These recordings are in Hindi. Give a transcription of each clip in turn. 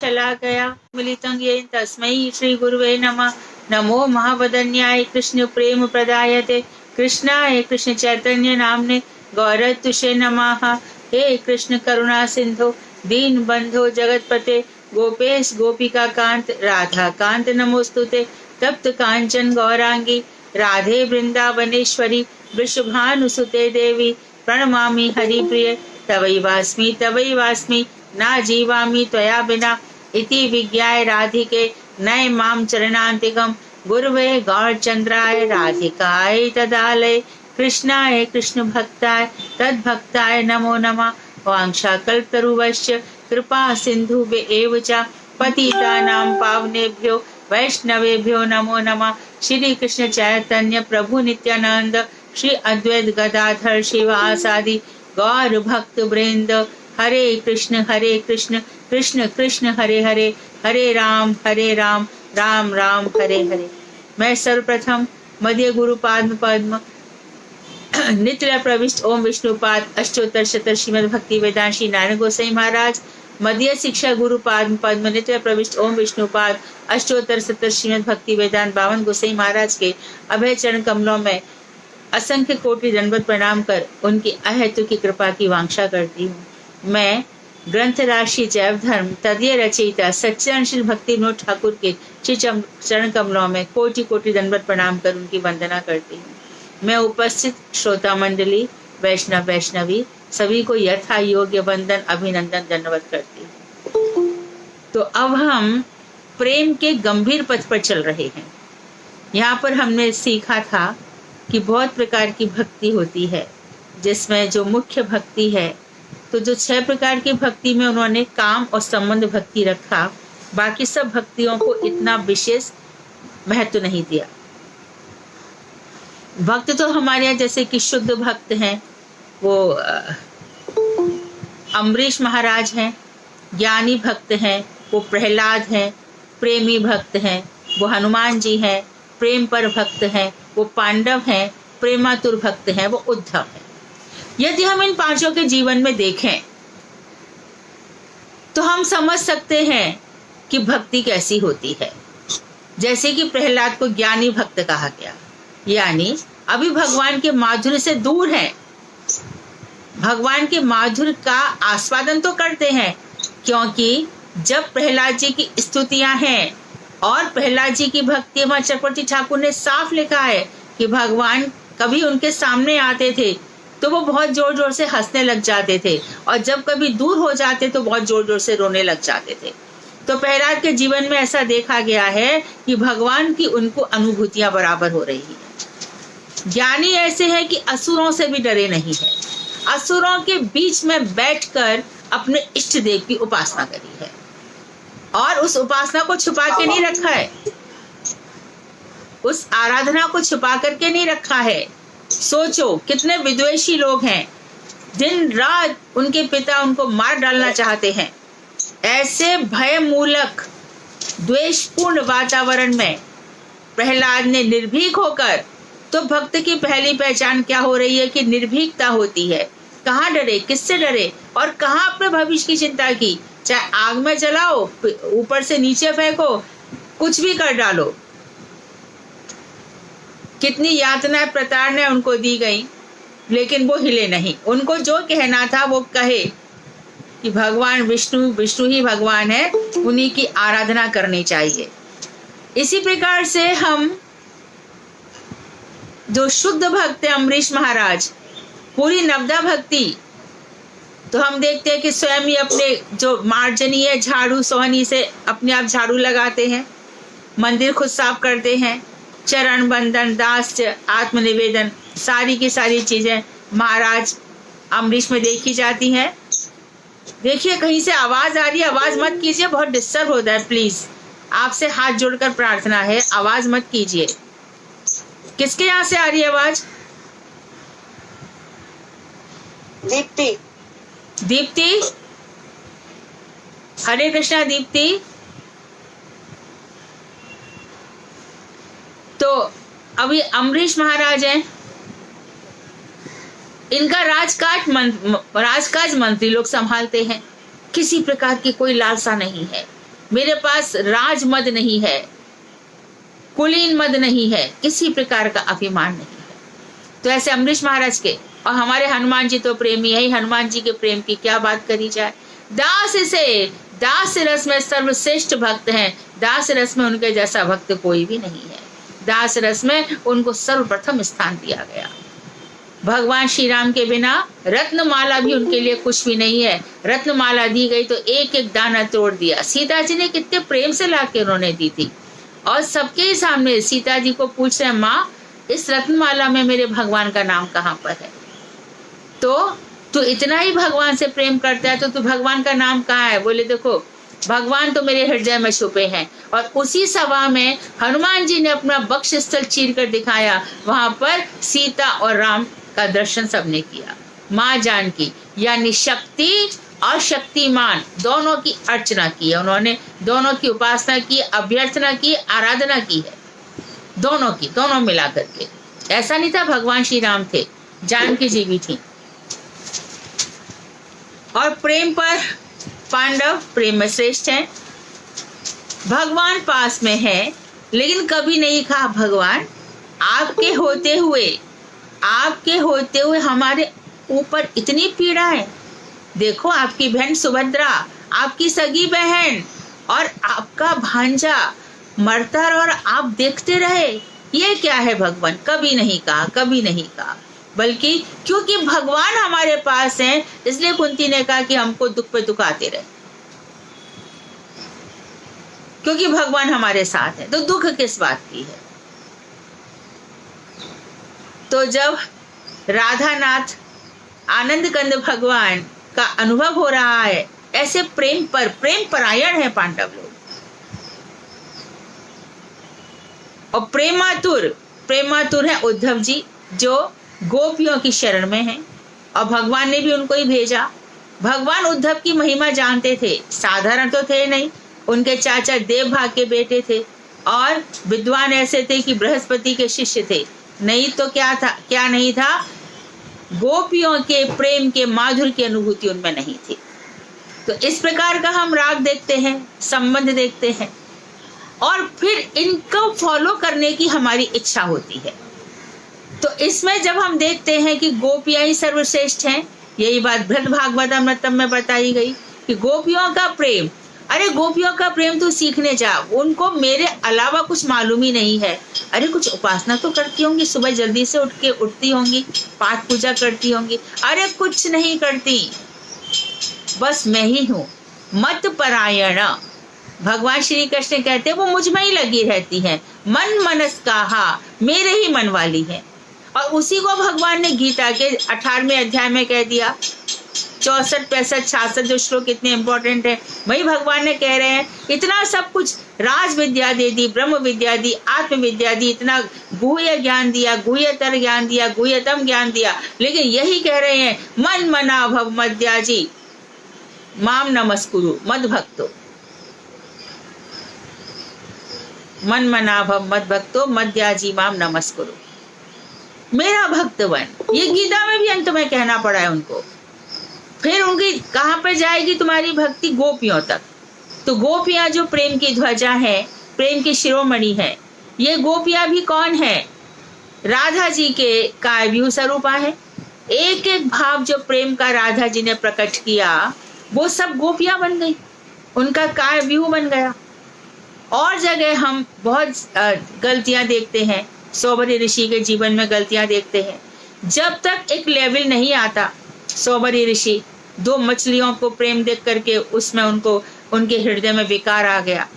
चला गया। मिलितं येन तस्मै श्री गुरुवे नमः। नमो महावदन्याय कृष्ण प्रेम प्रदायते कृष्णाय कृष्ण चैतन्य नामने गौरतुषे नमः। हे कृष्ण करुणा सिंधु दीन बंधो जगतपते गोपेश गोपिका कांत राधा कांत नमोस्तुते। तप्त कांचन गौरांगी राधे वृंदावनेश्वरी वृषभानुसुते देवी प्रणमामि हरिप्रिय। तवैवास्मि ना जीवामि त्वया बिना इति विज्ञाय राधिके नय माम चरणान्तिकं गुरुवे गौरचंद्राय राधिकाय तदालय कृष्णाय कृष्ण भक्ताय तद्भक्ताय नमो नमः। वाञ्छाकल्पतरुश्च कृपा सिन्धुभ्य एव च पतितानां पावनेभ्यो वैष्णवेभ्यो नमो नमः। श्री कृष्ण चैतन्य प्रभु नित्यानंद श्री अद्वैत गदाधर शिवासादि गौर भक्त वृंद हरे कृष्ण कृष्ण कृष्ण हरे हरे हरे राम राम राम हरे हरे। मैं सर्वप्रथम मध्य गुरुपाद पद्म नित्य प्रविष्ट ओम विष्णुपाद अष्टोत्तर शत श्रीमद भक्ति वेदांत श्री नारायण गोसाई महाराज मध्य शिक्षा गुरुपाद पद्म नित्य प्रविष्ट ओम विष्णुपाद अष्टोत्तर शत श्रीमद भक्ति वेदांत 52 गोसाई महाराज के अभय चरण कमलों में असंख्य कोटि दंडवत प्रणाम कर उनकी अहेतु की कृपा की वांछा करती हूँ। मैं ग्रंथ राशि जैव धर्म तदीय रचयिता सच्चिदानंद श्री भक्ति विनोद ठाकुर के श्री चरण कमलों में कोटि कोटि दंडवत प्रणाम कर उनकी वंदना करती हूँ। मैं उपस्थित श्रोता मंडली वैष्णव वैष्णवी सभी को यथा योग्य वंदन अभिनंदन दंडवत करती हूँ। तो अब हम प्रेम के गंभीर पथ पर चल रहे हैं। यहाँ पर हमने सीखा था कि बहुत प्रकार की भक्ति होती है, जिसमें जो मुख्य भक्ति है, तो जो 6 प्रकार की भक्ति में उन्होंने काम और संबंध भक्ति रखा, बाकी सब भक्तियों को इतना विशेष महत्व नहीं दिया। भक्त तो हमारे यहाँ जैसे कि शुद्ध भक्त हैं, वो अम्बरीश महाराज हैं, ज्ञानी भक्त हैं वो प्रहलाद हैं, प्रेमी भक्त हैं वो हनुमान जी हैं, प्रेम पर भक्त हैं वो पांडव हैं, प्रेमातुर भक्त हैं वो उद्धव हैं। यदि हम इन 5 के जीवन में देखें तो हम समझ सकते हैं कि भक्ति कैसी होती है। जैसे कि प्रहलाद को ज्ञानी भक्त कहा गया, यानी अभी भगवान के माधुर्य से दूर हैं, भगवान के माधुर्य का आस्वादन तो करते हैं, क्योंकि जब प्रहलाद जी की स्तुतियां हैं और प्रहलाद जी की भक्ति में चक्रवर्ती ठाकुर ने साफ लिखा है कि भगवान कभी उनके सामने आते थे तो वो बहुत जोर जोर से हंसने लग जाते थे, और जब कभी दूर हो जाते तो बहुत जोर जोर से रोने लग जाते थे। तो प्रहलाद के जीवन में ऐसा देखा गया है कि भगवान की उनको अनुभूतियां बराबर हो रही है। ज्ञानी ऐसे हैं कि असुरों से भी डरे नहीं है, असुरों के बीच में बैठकर अपने इष्ट देव की उपासना करी है, और उस उपासना को छुपा के नहीं रखा है, उस आराधना को छुपा करके नहीं रखा है। सोचो कितने विद्वेषी लोग हैं, दिन रात उनके पिता उनको मार डालना चाहते हैं। ऐसे भय मूलक द्वेषपूर्ण वातावरण में प्रहलाद ने निर्भीक होकर, तो भक्त की पहली पहचान क्या हो रही है कि निर्भीकता होती है। कहाँ डरे, किससे डरे, और कहाँ अपने भविष्य की चिंता की। चाहे आग में जलाओ, ऊपर से नीचे फेंको, कुछ भी कर डालो। कितनी यातनाएं प्रताड़नाएं उनको दी गई, लेकिन वो हिले नहीं। उनको जो कहना था वो कहे कि भगवान विष्णु ही भगवान है, उन्हीं की आराधना करनी चाहिए। इसी प्रकार से हम जो शुद्ध भक्त है अम्बरीश महाराज, पूरी नवदा भक्ति, तो हम देखते हैं कि स्वयं ही अपने जो मार्जनी है झाड़ू सोहनी से अपने आप झाड़ू लगाते हैं, मंदिर खुद साफ करते हैं, चरण बंदन दास्य आत्मनिवेदन सारी की सारी चीजें महाराज अम्बरीश में देखी जाती हैं। देखिए कहीं से आवाज आ रही है, आवाज मत कीजिए, बहुत डिस्टर्ब होता है। प्लीज आपसे हाथ जोड़कर प्रार्थना है, आवाज मत कीजिए। किसके यहाँ से आ रही है आवाज? दीप्ति। दीप्ति, हरे कृष्णा दीप्ति। तो अभी अम्बरीश महाराज हैं, इनका राजकाज मंत्री लोग संभालते हैं, किसी प्रकार की कोई लालसा नहीं है। मेरे पास राज मद नहीं है, कुलीन मद नहीं है, किसी प्रकार का अभिमान नहीं है। तो ऐसे अम्बरीश महाराज के और हमारे हनुमान जी तो प्रेमी है ही, हनुमान जी के प्रेम की क्या बात करी जाए। दास रस में सर्वश्रेष्ठ भक्त हैं, दास रस में उनके जैसा भक्त कोई भी नहीं है। दास रस में उनको सर्वप्रथम स्थान दिया गया। भगवान श्री राम के बिना रत्नमाला भी उनके लिए कुछ भी नहीं है। रत्नमाला दी गई तो एक एक दाना तोड़ दिया। सीता जी ने कितने प्रेम से लाके उन्होंने दी थी, और सबके ही सामने सीता जी को पूछ रहे, माँ इस रत्नमाला में मेरे भगवान का नाम कहाँ पर है? तो तू इतना ही भगवान से प्रेम करता है तो तू भगवान का नाम कहाँ है? बोले देखो भगवान तो मेरे हृदय में छुपे हैं। और उसी सभा में हनुमान जी ने अपना वक्षस्थल चीर कर दिखाया, वहां पर सीता और राम का दर्शन सबने किया। माँ जानकी यानी शक्ति और शक्तिमान दोनों की अर्चना की है उन्होंने, दोनों की उपासना की, अभ्यर्थना की, आराधना की है, दोनों की, दोनों मिला करके। ऐसा नहीं था भगवान श्री राम थे, जानकी जी भी थी। और प्रेम पर पांडव प्रेम में श्रेष्ठ हैं। भगवान पास में है, लेकिन कभी नहीं कहा भगवान आपके होते हुए हमारे ऊपर इतनी पीड़ा है। देखो आपकी बहन सुभद्रा, आपकी सगी बहन और आपका भांजा मरता रहा और आप देखते रहे, ये क्या है भगवान? कभी नहीं कहा, कभी नहीं कहा। बल्कि क्योंकि भगवान हमारे पास हैं, इसलिए कुंती ने कहा कि हमको दुख पे दुख आते रहे, क्योंकि भगवान हमारे साथ है तो दुख किस बात की है। तो जब राधानाथ आनंद कंद भगवान का अनुभव हो रहा है, ऐसे प्रेम परायण है पांडव लोग। और प्रेमातुर है उद्धव जी, जो गोपियों की शरण में हैं, और भगवान ने भी उनको ही भेजा। भगवान उद्धव की महिमा जानते थे, साधारण तो थे नहीं, उनके चाचा देवभाग के बेटे थे और विद्वान ऐसे थे कि बृहस्पति के शिष्य थे। नहीं तो क्या नहीं था, गोपियों के प्रेम के माधुर्य की अनुभूति उनमें नहीं थी। तो इस प्रकार का हम राग देखते हैं, संबंध देखते हैं, और फिर इनको फॉलो करने की हमारी इच्छा होती है। तो इसमें जब हम देखते हैं कि गोपियां ही सर्वश्रेष्ठ हैं, यही बात बृहद भागवत अमृतम में बताई गई कि गोपियों का प्रेम, अरे गोपियों का प्रेम तो सीखने जा, उनको मेरे अलावा कुछ मालूम ही नहीं है। अरे कुछ उपासना तो करती होंगी, सुबह जल्दी से उठती होंगी, पाठ पूजा करती होंगी। अरे कुछ नहीं करती, बस मैं ही हूँ, मत परायण। भगवान श्री कृष्ण कहते हैं वो मुझ में ही लगी रहती है, मन मनस्काहा, मेरे ही मन वाली है। और उसी को भगवान ने गीता के 18वें अध्याय में कह दिया। 64, 65, 66 जो श्लोक इतने इंपॉर्टेंट है, वही भगवान ने कह रहे हैं इतना सब कुछ राज विद्या दे दी, ब्रह्म विद्या दी, आत्म विद्या दी, इतना गुह्य ज्ञान दिया, गुह्यतर ज्ञान दिया, गुह्यतम ज्ञान दिया, लेकिन यही कह रहे हैं मन मना भव मद्याजी माम नमस्कुरु मद भक्तो, मन मना भव मद भक्तो मद्याजी माम नमस्कुरु, मेरा भक्त बन। ये गीता में भी अंत में कहना पड़ा है उनको। फिर उनकी कहाँ पर जाएगी तुम्हारी भक्ति? गोपियों तक। तो गोपियां जो प्रेम की ध्वजा है, प्रेम की शिरोमणि है, ये गोपियां भी कौन है? राधा जी के काव्यू स्वरूपा है। एक एक भाव जो प्रेम का राधा जी ने प्रकट किया, वो सब गोपियां बन गई, उनका काव्यू बन गया। और जगह हम बहुत गलतियां देखते हैं, सौबरी ऋषि के जीवन में गलतियां देखते हैं। जब तक एक लेवल नहीं आता, सौबरी ऋषि 2 मछलियों को प्रेम देख करके उसमें उनके हृदय में विकार आ गया।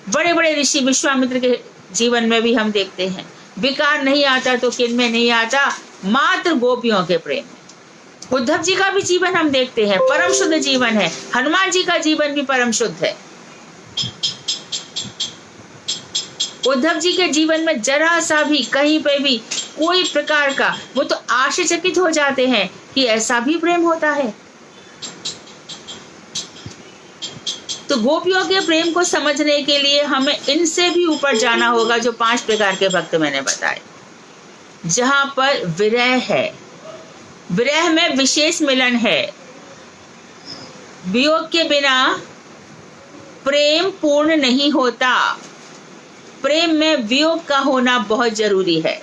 बड़े बड़े ऋषि विश्वामित्र के जीवन में भी हम देखते हैं, विकार नहीं आता तो किन में नहीं आता? मात्र गोपियों के प्रेम में। उद्धव जी का भी जीवन हम देखते हैं, परम शुद्ध जीवन है। हनुमान जी का जीवन भी परम शुद्ध है। उद्धव जी के जीवन में जरा सा भी कहीं पे भी कोई प्रकार का, वो तो आश्चर्यचकित हो जाते हैं कि ऐसा भी प्रेम होता है। तो गोपियों के प्रेम को समझने के लिए हमें इनसे भी ऊपर जाना होगा, जो 5 प्रकार के भक्त मैंने बताए, जहां पर विरह है, विरह में विशेष मिलन है। वियोग के बिना प्रेम पूर्ण नहीं होता, प्रेम में वियोग का होना बहुत जरूरी है।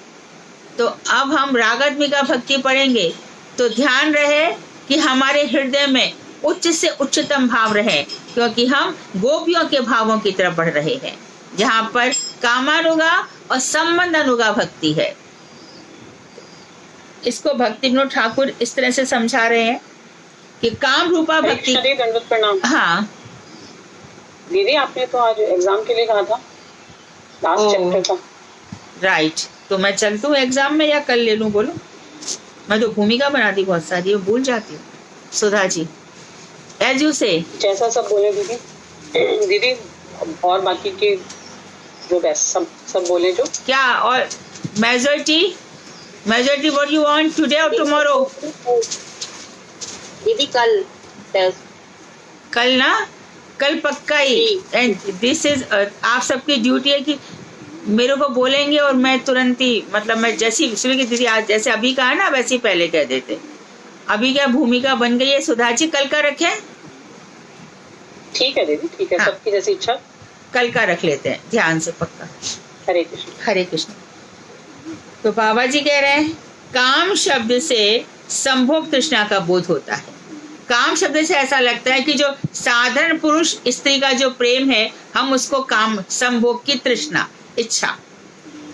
तो अब हम रागात्मिका भक्ति पढ़ेंगे, तो ध्यान रहे कि हमारे हृदय में उच्च से उच्चतम भाव रहे, क्योंकि हम गोपियों के भावों की तरफ बढ़ रहे हैं, जहाँ पर कामानुगा और संबंधानुगा भक्ति है। इसको भक्ति विनोद ठाकुर इस तरह से समझा रहे हैं कि काम रूपा भक्ति। दंडवत प्रणाम। हाँ दीदी, आपने तो आज एग्जाम के लिए कहा था, लास्ट चैप्टर का। राइट, तो मैं चलती हूँ एग्जाम में या कल ले लूँ? बोलो। मैं तो भूमिका बनाती बहुत सारी, वो भूल जाती हूँ। सुधा जी, एज यू से, जैसा सब बोले दीदी। दीदी और बाकी के जो बेस्ट सब बोले जो क्या, और majority what you want today और टुमारो? दीदी कल ना, कल पक्का ही। एंड दिस इज आप सबकी ड्यूटी है कि मेरे को बोलेंगे और मैं तुरंत ही, मतलब मैं जैसी सुबह की दीदी आज जैसे अभी कहा ना वैसे ही पहले कह देते। अभी क्या भूमिका बन गई है? सुधा जी कल का रखें? ठीक है दीदी, ठीक है। हाँ। सबकी जैसी इच्छा, कल का रख लेते हैं, ध्यान से पक्का। हरे कृष्ण। हरे कृष्ण। तो बाबा जी कह रहे हैं काम शब्द से संभोग तृष्णा का बोध होता है। काम शब्द से ऐसा लगता है कि जो साधारण पुरुष स्त्री का जो प्रेम है, हम उसको काम, संभोग की तृष्णा, इच्छा।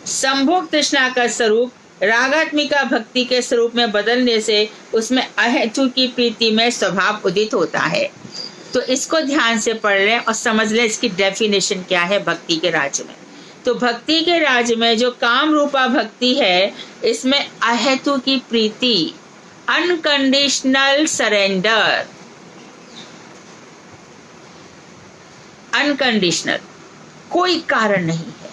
संभोग तृष्णा का स्वरूप रागात्मिका भक्ति के स्वरूप में बदलने से उसमें अहेतु की प्रीति में स्वभाव उदित होता है। तो इसको ध्यान से पढ़ लें और समझ लें इसकी डेफिनेशन क्या है भक्ति के राज्य में। तो भक्ति के राज्य में जो काम रूपा भक्ति है, इसमें अहेतु की प्रीति, अनकंडीशनल सरेंडर, अनकंडीशनल, कोई कारण नहीं है।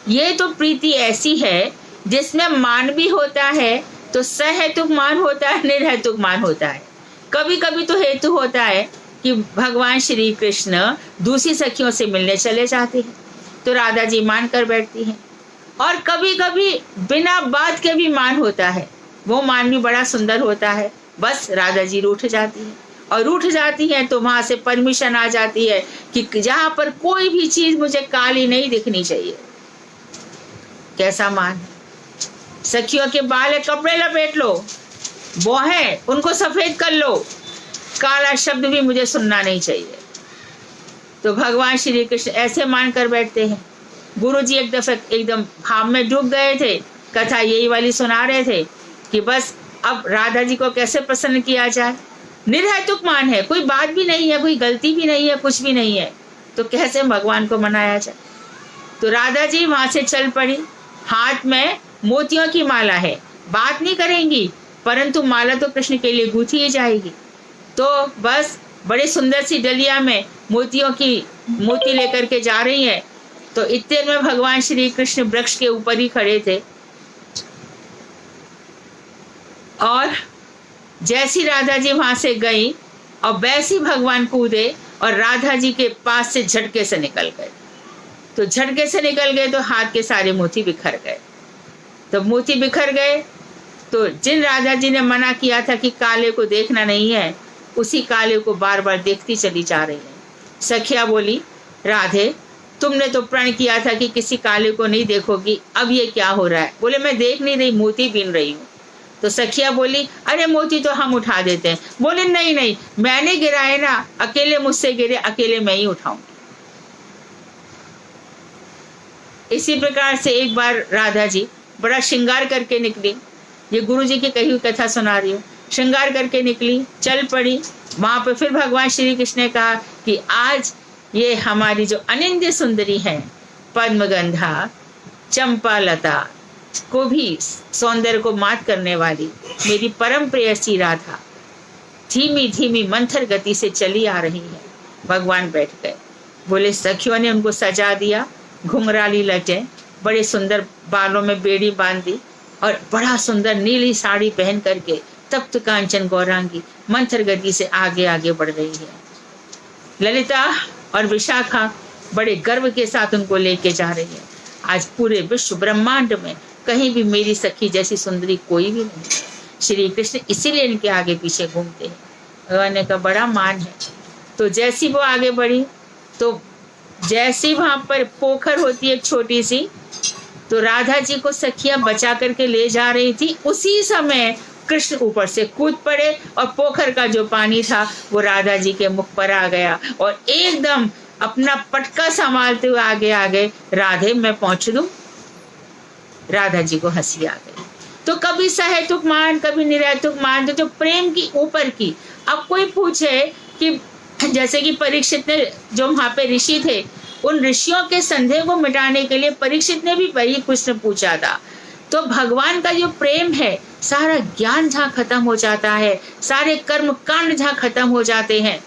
ये तो प्रीति ऐसी है जिसमें मान भी होता है, तो सहेतुक मान होता है, निर्हेतुक मान होता है। कभी कभी तो हेतु होता है कि भगवान श्री कृष्ण दूसरी सखियों से मिलने चले जाते हैं, तो राधा जी मान कर बैठती हैं। और कभी कभी बिना बात के भी मान होता है, वो मान भी बड़ा सुंदर होता है, बस राधा जी रूठ जाती है। और रूठ जाती है तो वहां से परमिशन आ जाती है कि जहां पर कोई भी चीज मुझे काली नहीं दिखनी चाहिए। कैसा मान है? सखियों के बाल है, कपड़े लपेट लो, वो है उनको सफेद कर लो, काला शब्द भी मुझे सुनना नहीं चाहिए। तो भगवान श्री कृष्ण ऐसे मान कर बैठते हैं। गुरु जी एक दफे एकदम भाव में डूब गए थे, कथा यही वाली सुना रहे थे कि बस अब राधा जी को कैसे प्रसन्न किया जाए। निर्हेतुक मान है, कोई बात भी नहीं है, कोई गलती भी नहीं है, कुछ भी नहीं है, तो कैसे भगवान को मनाया जाए। तो राधा जी वहां से चल पड़ी, हाथ में मोतियों की माला है, बात नहीं करेंगी, परंतु माला तो कृष्ण के लिए गूंथी ही जाएगी। तो बस बड़े सुंदर सी डलिया में मोती लेकर के जा रही है। तो इतने में भगवान श्री कृष्ण वृक्ष के ऊपर ही खड़े थे, और जैसी राधा जी वहां से गई और वैसी भगवान कूदे और राधा जी के पास से झटके से निकल गए। तो झटके से निकल गए तो हाथ के सारे मोती बिखर गए। तो मोती बिखर गए तो जिन राधा जी ने मना किया था कि काले को देखना नहीं है, उसी काले को बार बार देखती चली जा रही है। सखिया बोली, राधे तुमने तो प्रण किया था कि किसी काले को नहीं देखोगी, अब ये क्या हो रहा है? बोले मैं देख नहीं रही, मोती बीन रही हूँ। तो सखिया बोली, अरे मोती तो हम उठा देते हैं। बोले नहीं नहीं, मैंने गिराए ना, अकेले मुझसे गिरे, अकेले मैं ही उठाऊंगी। इसी प्रकार से एक बार राधा जी बड़ा श्रृंगार करके निकली, ये गुरु जी की कही हुई कथा सुना रही हूँ। श्रृंगार करके निकली, चल पड़ी, वहां पर फिर भगवान श्री कृष्ण ने कहा कि आज ये हमारी जो अनिंद्य सुंदरी है, पद्मगंधा चंपा लता को भी सौंदर्य को मात करने वाली मेरी परम प्रेयसी राधा धीमी धीमी मंथर गति से चली आ रही है। भगवान बैठ गए। बोले सखियों ने उनको सजा दिया, घुंघराली लटे, बड़े सुंदर बालों में बेड़ी बांध दी और बड़ा सुंदर नीली साड़ी पहन करके तप्त कांचन गौरांगी मंथर गति से आगे आगे बढ़ रही है। ललिता और विशाखा बड़े गर्व के साथ उनको लेके जा रही है। आज पूरे विश्व ब्रह्मांड में कहीं भी मेरी सखी जैसी सुंदरी कोई भी नहीं है। श्री कृष्ण इसीलिए इनके आगे पीछे घूमते हैं। भगवान ने कहा बड़ा मान है। तो जैसी वो आगे बढ़ी तो जैसे वहां पर पोखर होती है एक छोटी सी, तो राधा जी को सखिया बचा करके ले जा रही थी, उसी समय कृष्ण ऊपर से कूद पड़े और पोखर का जो पानी था वो राधा जी के मुख पर आ गया और एकदम अपना पटका संभालते हुए आगे आगे, राधे मैं पहुंच दूं। राधा जी को हंसी आ गई। तो कभी सहेतुक मान, कभी निरहेतुक मान, तो जो प्रेम की ऊपर की। अब कोई पूछे कि जैसे कि परीक्षित ने, जो वहां पे ऋषि थे, उन ऋषियों के संदेह को मिटाने के लिए परीक्षित ने भी वही प्रश्न पूछा था। तो भगवान का जो प्रेम है, सारा ज्ञान जहाँ खत्म हो जाता है, सारे कर्म कांड जहाँ खत्म हो जाते हैं,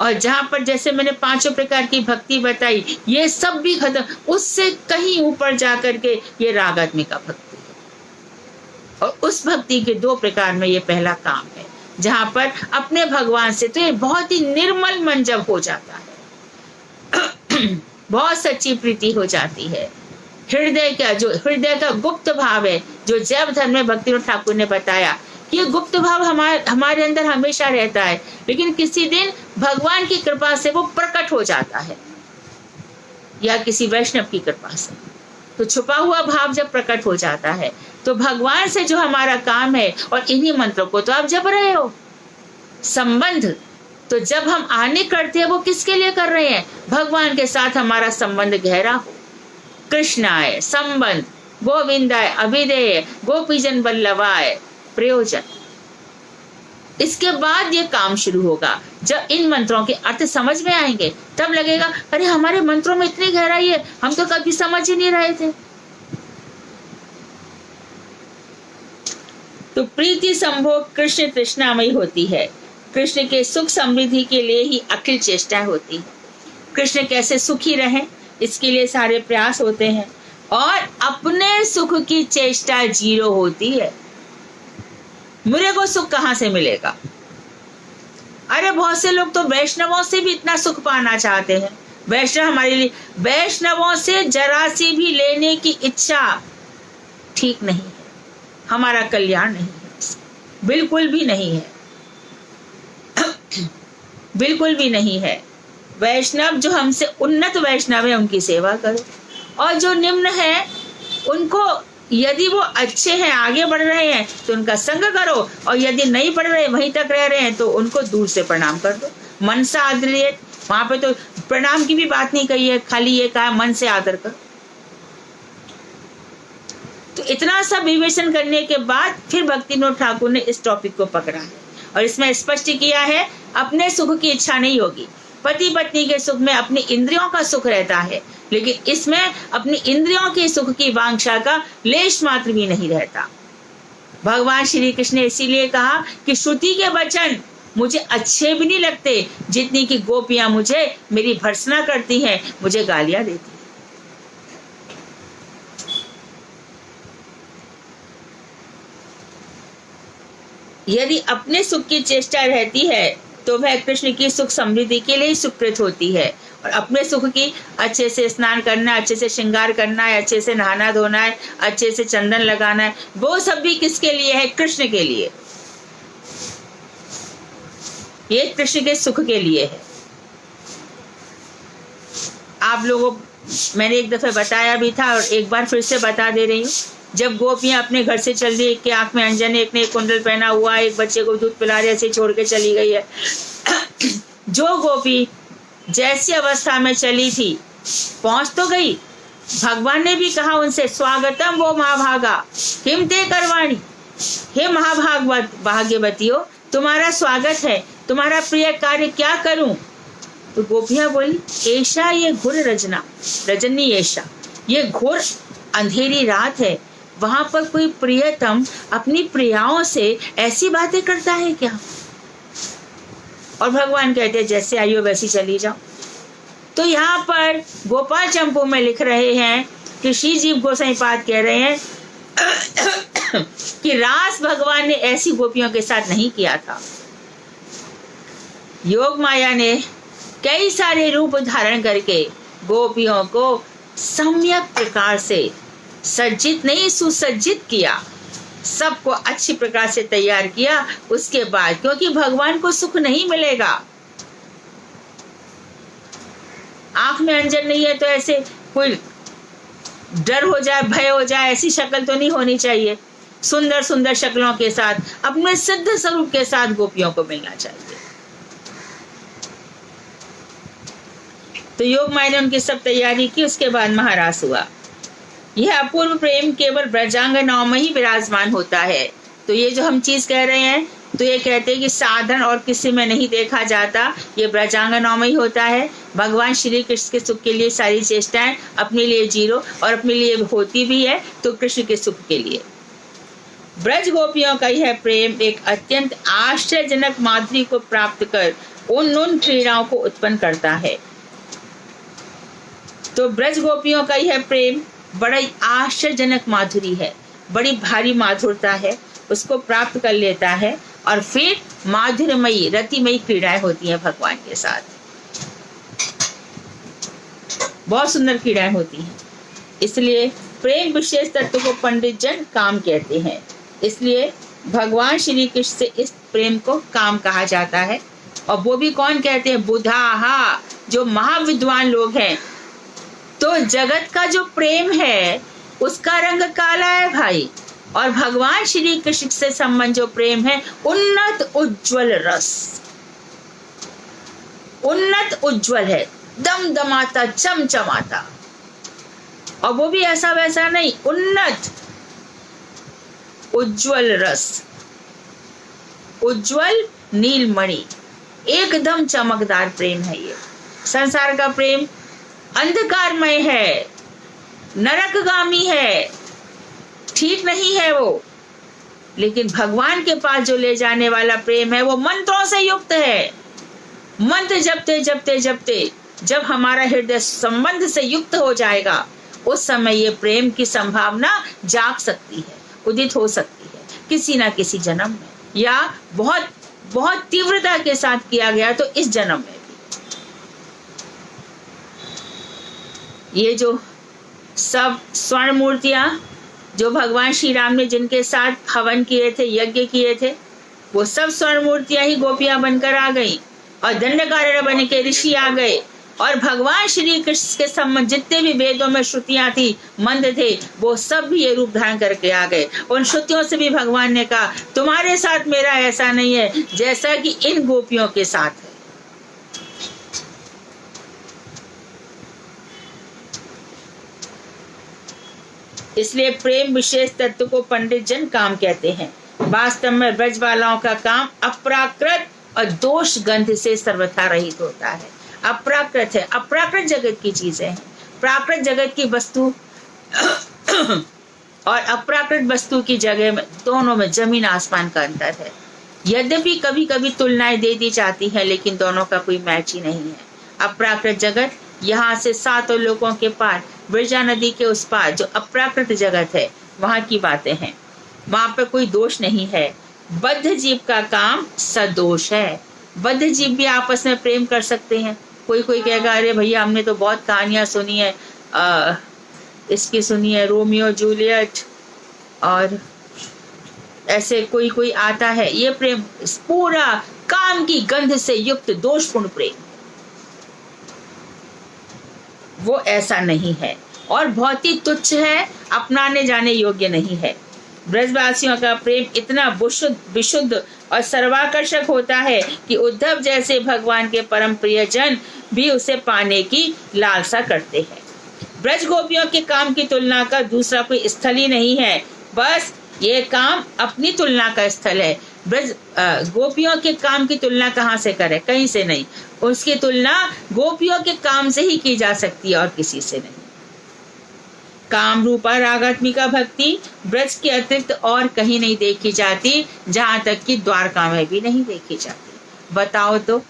और जहाँ पर जैसे मैंने 5 प्रकार की भक्ति बताई, ये सब भी खत्म, उससे कहीं ऊपर जा करके ये रागात्मिका भक्ति है। और उस भक्ति के 2 प्रकार में ये पहला काम है, जहाँ पर अपने भगवान से तो ये बहुत ही निर्मल मन जब हो जाता है, बहुत सच्ची प्रीति हो जाती है। हृदय का गुप्त भाव है, जो जैव धर्म में भक्तिनाथ ठाकुर ने बताया, ये गुप्त भाव हमारे अंदर हमेशा रहता है, लेकिन किसी दिन भगवान की कृपा से वो प्रकट हो जाता है, या किसी वैष्णव की कृपा से। तो छुपा हुआ भाव जब प्रकट हो जाता है, तो भगवान से जो हमारा काम है, और इन्हीं मंत्रों को तो आप जप रहे हो, संबंध तो जब हम आने करते हैं वो किसके लिए कर रहे हैं? भगवान के साथ हमारा संबंध गहरा हो। कृष्णाय संबंध, गोविंदाय अभिधेय, गोपीजन वल्लभाय प्रयोजन। इसके बाद ये काम शुरू होगा। जब इन मंत्रों के अर्थ समझ में आएंगे, तब लगेगा अरे हमारे मंत्रों में इतनी गहराई है, हम तो कभी समझ ही नहीं रहे थे। तो प्रीति संभोग कृष्ण तृष्णामयी होती है। कृष्ण के सुख समृद्धि के लिए ही अखिल चेष्टा होती है। कृष्ण कैसे सुखी रहें, इसके लिए सारे प्रयास होते हैं, और अपने सुख की चेष्टा 0 होती है। मुझे को सुख कहां से मिलेगा? अरे बहुत से लोग तो वैष्णवों से भी इतना सुख पाना चाहते हैं। वैष्णव हमारे लिए, वैष्णवों से जरा सी भी लेने की इच्छा ठीक नहीं है, हमारा कल्याण नहीं है, बिल्कुल भी नहीं है, बिल्कुल भी नहीं है। वैष्णव जो हमसे उन्नत वैष्णव है, उनकी सेवा करो, और जो निम्न है उनको, यदि वो अच्छे हैं, आगे बढ़ रहे हैं, तो उनका संग करो, और यदि नहीं बढ़ रहे, वहीं तक रह रहे हैं, तो उनको दूर से प्रणाम कर दो। मन से आदर, वहां पे तो प्रणाम की भी बात नहीं कही है, खाली ये कहा मन से आदर कर। तो इतना सब विवेचन करने के बाद फिर भक्तिनाथ ठाकुर ने इस टॉपिक को पकड़ा है, और इसमें स्पष्ट किया है अपने सुख की इच्छा नहीं होगी। पति पत्नी के सुख में अपनी इंद्रियों का सुख रहता है, लेकिन इसमें अपनी इंद्रियों के सुख की वांछा का लेश मात्र भी नहीं रहता। भगवान श्री कृष्ण ने इसीलिए कहा कि श्रुति के वचन मुझे अच्छे भी नहीं लगते, जितनी कि गोपियां मुझे मेरी भर्त्सना करती हैं, मुझे गालियां देती हैं। यदि अपने सुख की चेष्टा रहती है, तो वह कृष्ण की सुख समृद्धि के लिए स्वीकृत होती है। और अपने सुख की, अच्छे से स्नान करना, अच्छे से श्रृंगार करना है, अच्छे से नहाना धोना है, अच्छे से चंदन लगाना है, वो सब भी किसके लिए है? कृष्ण के लिए। ये कृष्ण के सुख के लिए है। आप लोगों, मैंने एक दफे बताया भी था और एक बार फिर से बता दे रही हूँ। जब गोपियां अपने घर से चल रही, एक के आंख में अंजन है, एक ने एक कुंडल पहना हुआ है, एक बच्चे को दूध पिला रहे, ऐसे छोड़ के चली गई है। जो गोपी जैसी अवस्था में चली थी, पहुंच तो गई। भगवान ने भी कहा उनसे, स्वागतम वो महाभागा हिमते करवाणी, हे महाभागवत भाग्यवतियों, तुम्हारा स्वागत है, तुम्हारा प्रिय कार्य क्या करूं? तो गोपियां बोली, ऐशा ये घोर रजना, रजनी ऐशा, ये घोर अंधेरी रात है, वहां पर कोई प्रियतम अपनी प्रियाओं से ऐसी बातें करता है क्या? और भगवान कहते हैं जैसे आई हो वैसी चली जाओ। तो यहाँ पर गोपाल चंपू में लिख रहे हैं कि श्री जीव गोसाई पाद कह रहे हैं कि रास भगवान ने ऐसी गोपियों के साथ नहीं किया था। योग माया ने कई सारे रूप धारण करके गोपियों को सम्यक प्रकार से सज्जित नहीं सुसज्जित किया, सबको अच्छी प्रकार से तैयार किया। उसके बाद, क्योंकि भगवान को सुख नहीं मिलेगा, आंख में अंजन नहीं है तो ऐसे कोई डर हो जाए, भय हो जाए, ऐसी शक्ल तो नहीं होनी चाहिए। सुंदर सुंदर शक्लों के साथ अपने सिद्ध स्वरूप के साथ गोपियों को मिलना चाहिए। तो योग माया ने उनकी सब तैयारी की। उसके बाद महारास हुआ। यह अपूर्व प्रेम केवल ब्रजांगनाओं में ही विराजमान होता है। तो ये जो हम चीज कह रहे हैं, तो ये कहते हैं कि साधन और किसी में नहीं देखा जाता, ये ब्रजांगनाओं में ही होता है। भगवान श्री कृष्ण के सुख के लिए सारी चेष्टाएं अपने लिए जीरो और अपने लिए होती भी है तो कृष्ण के सुख के लिए। ब्रज गोपियों का यह प्रेम एक अत्यंत आश्चर्यजनक माधुरी को प्राप्त कर उन क्रीड़ाओं को उत्पन्न करता है। तो ब्रज गोपियों का यह प्रेम बड़ा ही आश्चर्यजनक माधुरी है, बड़ी भारी माधुरता है, उसको प्राप्त कर लेता है और फिर माधुर्यमयी रतिमयी क्रीड़ाएं होती हैं भगवान के साथ। बहुत सुंदर क्रीड़ाएं होती हैं। इसलिए प्रेम विशेष तत्व को पंडित जन काम कहते हैं। इसलिए भगवान श्री कृष्ण से इस प्रेम को काम कहा जाता है। और वो भी कौन कहते हैं? बुधाहा, जो महाविद्वान लोग हैं। तो जगत का जो प्रेम है उसका रंग काला है भाई, और भगवान श्री कृष्ण से संबंध जो प्रेम है उन्नत उज्जवल रस, उन्नत उज्जवल है, दमदमाता चमचमाता। और वो भी ऐसा वैसा नहीं, उन्नत उज्जवल रस, उज्जवल नीलमणि, एकदम चमकदार प्रेम है ये। संसार का प्रेम अंधकारमय है, नरकगामी है, ठीक नहीं है वो। लेकिन भगवान के पास जो ले जाने वाला प्रेम है वो मंत्रों से युक्त है। मंत्र जपते जपते जपते जब हमारा हृदय संबंध से युक्त हो जाएगा, उस समय ये प्रेम की संभावना जाग सकती है, उदित हो सकती है किसी ना किसी जन्म में, या बहुत बहुत तीव्रता के साथ किया गया तो इस जन्म में भी। ये जो सब स्वर्ण मूर्तियां जो भगवान श्री राम ने जिनके साथ हवन किए थे, यज्ञ किए थे, वो सब स्वर्ण मूर्तियां ही गोपियां बनकर आ गई, और दंडकारण्य बन के ऋषि आ गए, और भगवान श्री कृष्ण के संबंध जितने भी वेदों में श्रुतियां थी, मंत्र थे, वो सब भी ये रूप धारण करके आ गए। उन श्रुतियों से भी भगवान ने कहा तुम्हारे साथ मेरा ऐसा नहीं है जैसा कि इन गोपियों के साथ है। इसलिए प्रेम विशेष तत्व को पंडित जन काम कहते हैं। वास्तव में ब्रजवालाओं का काम अप्राकृत और दोष गंध से सर्वथा रहित होता है। अप्राकृत है, अप्राकृत जगत की चीजें हैं। प्राकृत जगत की वस्तु और अप्राकृत वस्तु की जगह में, दोनों में जमीन आसमान का अंतर है। यद्यपि कभी कभी तुलनाएं दे दी जाती है, लेकिन दोनों का कोई मैच ही नहीं है। अप्राकृत जगत, यहाँ से 7 लोगों के पार, बिरजा नदी के उस पार जो अप्राकृत जगत है, वहां की बातें हैं। वहां पर कोई दोष नहीं है। बद्ध जीव का काम सदोष है। बद्ध जीव भी आपस में प्रेम कर सकते हैं। कोई कोई कहेगा अरे भैया हमने तो बहुत कहानियां सुनी है, इसकी सुनी है रोमियो जूलियट, और ऐसे कोई कोई आता है। ये प्रेम पूरा काम की गंध से युक्त दोषपूर्ण प्रेम, वो ऐसा नहीं है और बहुत ही तुच्छ है, अपनाने जाने योग्य नहीं है। ब्रजवासियों का प्रेम इतना विशुद्ध और सर्वाकर्षक होता है कि उद्धव जैसे भगवान के परम प्रिय जन भी उसे पाने की लालसा करते हैं। ब्रज गोपियों के काम की तुलना का दूसरा कोई स्थल ही नहीं है, बस ये काम अपनी तुलना का स्थल है। ब्रज गोपियों के काम की तुलना कहाँ से करें? कहीं से नहीं। उसकी तुलना गोपियों के काम से ही की जा सकती है और किसी से नहीं। काम रूपा रागात्मिका भक्ति ब्रज के अतिरिक्त और कहीं नहीं देखी जाती, जहाँ तक कि द्वारका में भी नहीं देखी जाती। बताओ तो,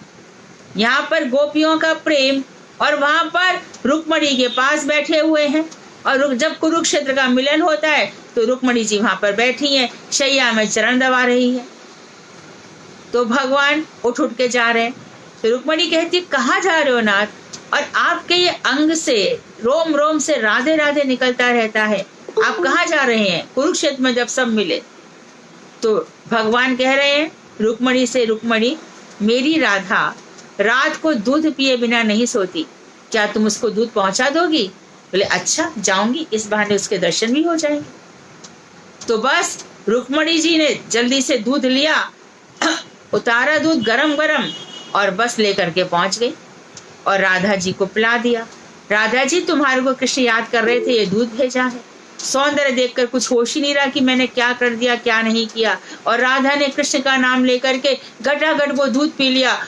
यहाँ पर गोपियों का प्रेम और वहां पर रुक्मणी के पास बैठे हुए हैं, और जब कुरुक्षेत्र का मिलन होता है तो रुक्मणी जी वहां पर बैठी हैं, शैया में चरण दबा रही है, तो भगवान उठ के जा रहे हैं। तो रुक्मणी कहती कहाँ जा रहे हो नाथ? और आपके ये अंग से, रोम रोम से राधे राधे निकलता रहता है, आप कहाँ जा रहे हैं? कुरुक्षेत्र में जब सब मिले तो भगवान कह रहे हैं रुक्मणी से, रुक्मणी मेरी राधा रात को दूध पिए बिना नहीं सोती, क्या तुम उसको दूध पहुंचा दोगी? बोले अच्छा जाऊंगी, इस बहाने उसके दर्शन भी हो जाएंगे। तो बस रुक्मणी जी ने जल्दी से दूध लिया, उतारा दूध गरम गरम, और बस लेकर के पहुंच गई और राधा जी को पिला दिया। राधा जी तुम्हारे को कृष्ण याद कर रहे थे, ये दूध भेजा है। सौंदर्य देखकर कुछ होश ही नहीं रहा कि मैंने क्या कर दिया क्या नहीं किया, और राधा ने कृष्ण का नाम लेकर के घटाघट वो दूध पी लिया,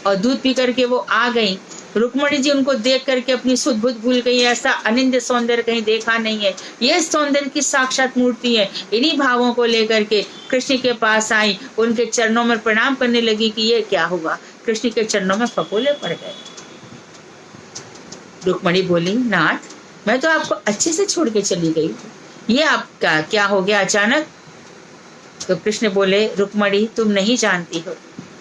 और दूध पी करके वो आ गई। रुक्मणी जी उनको देख करके अपनी सुध बुध भूल गई, ऐसा अनिंद सौंदर्य कहीं देखा नहीं है, ये सौंदर्य की साक्षात मूर्ति है। इन्हीं भावों को लेकर के कृष्ण के पास आई, उनके चरणों में प्रणाम करने लगी कि ये क्या हुआ। कृष्ण के चरणों में फपोले पड़ गए। रुक्मणी बोली, नाथ मैं तो आपको अच्छे से छोड़ के चली गई, ये आपका क्या हो गया अचानक? तो कृष्ण बोले, रुक्मणी तुम नहीं जानती हो,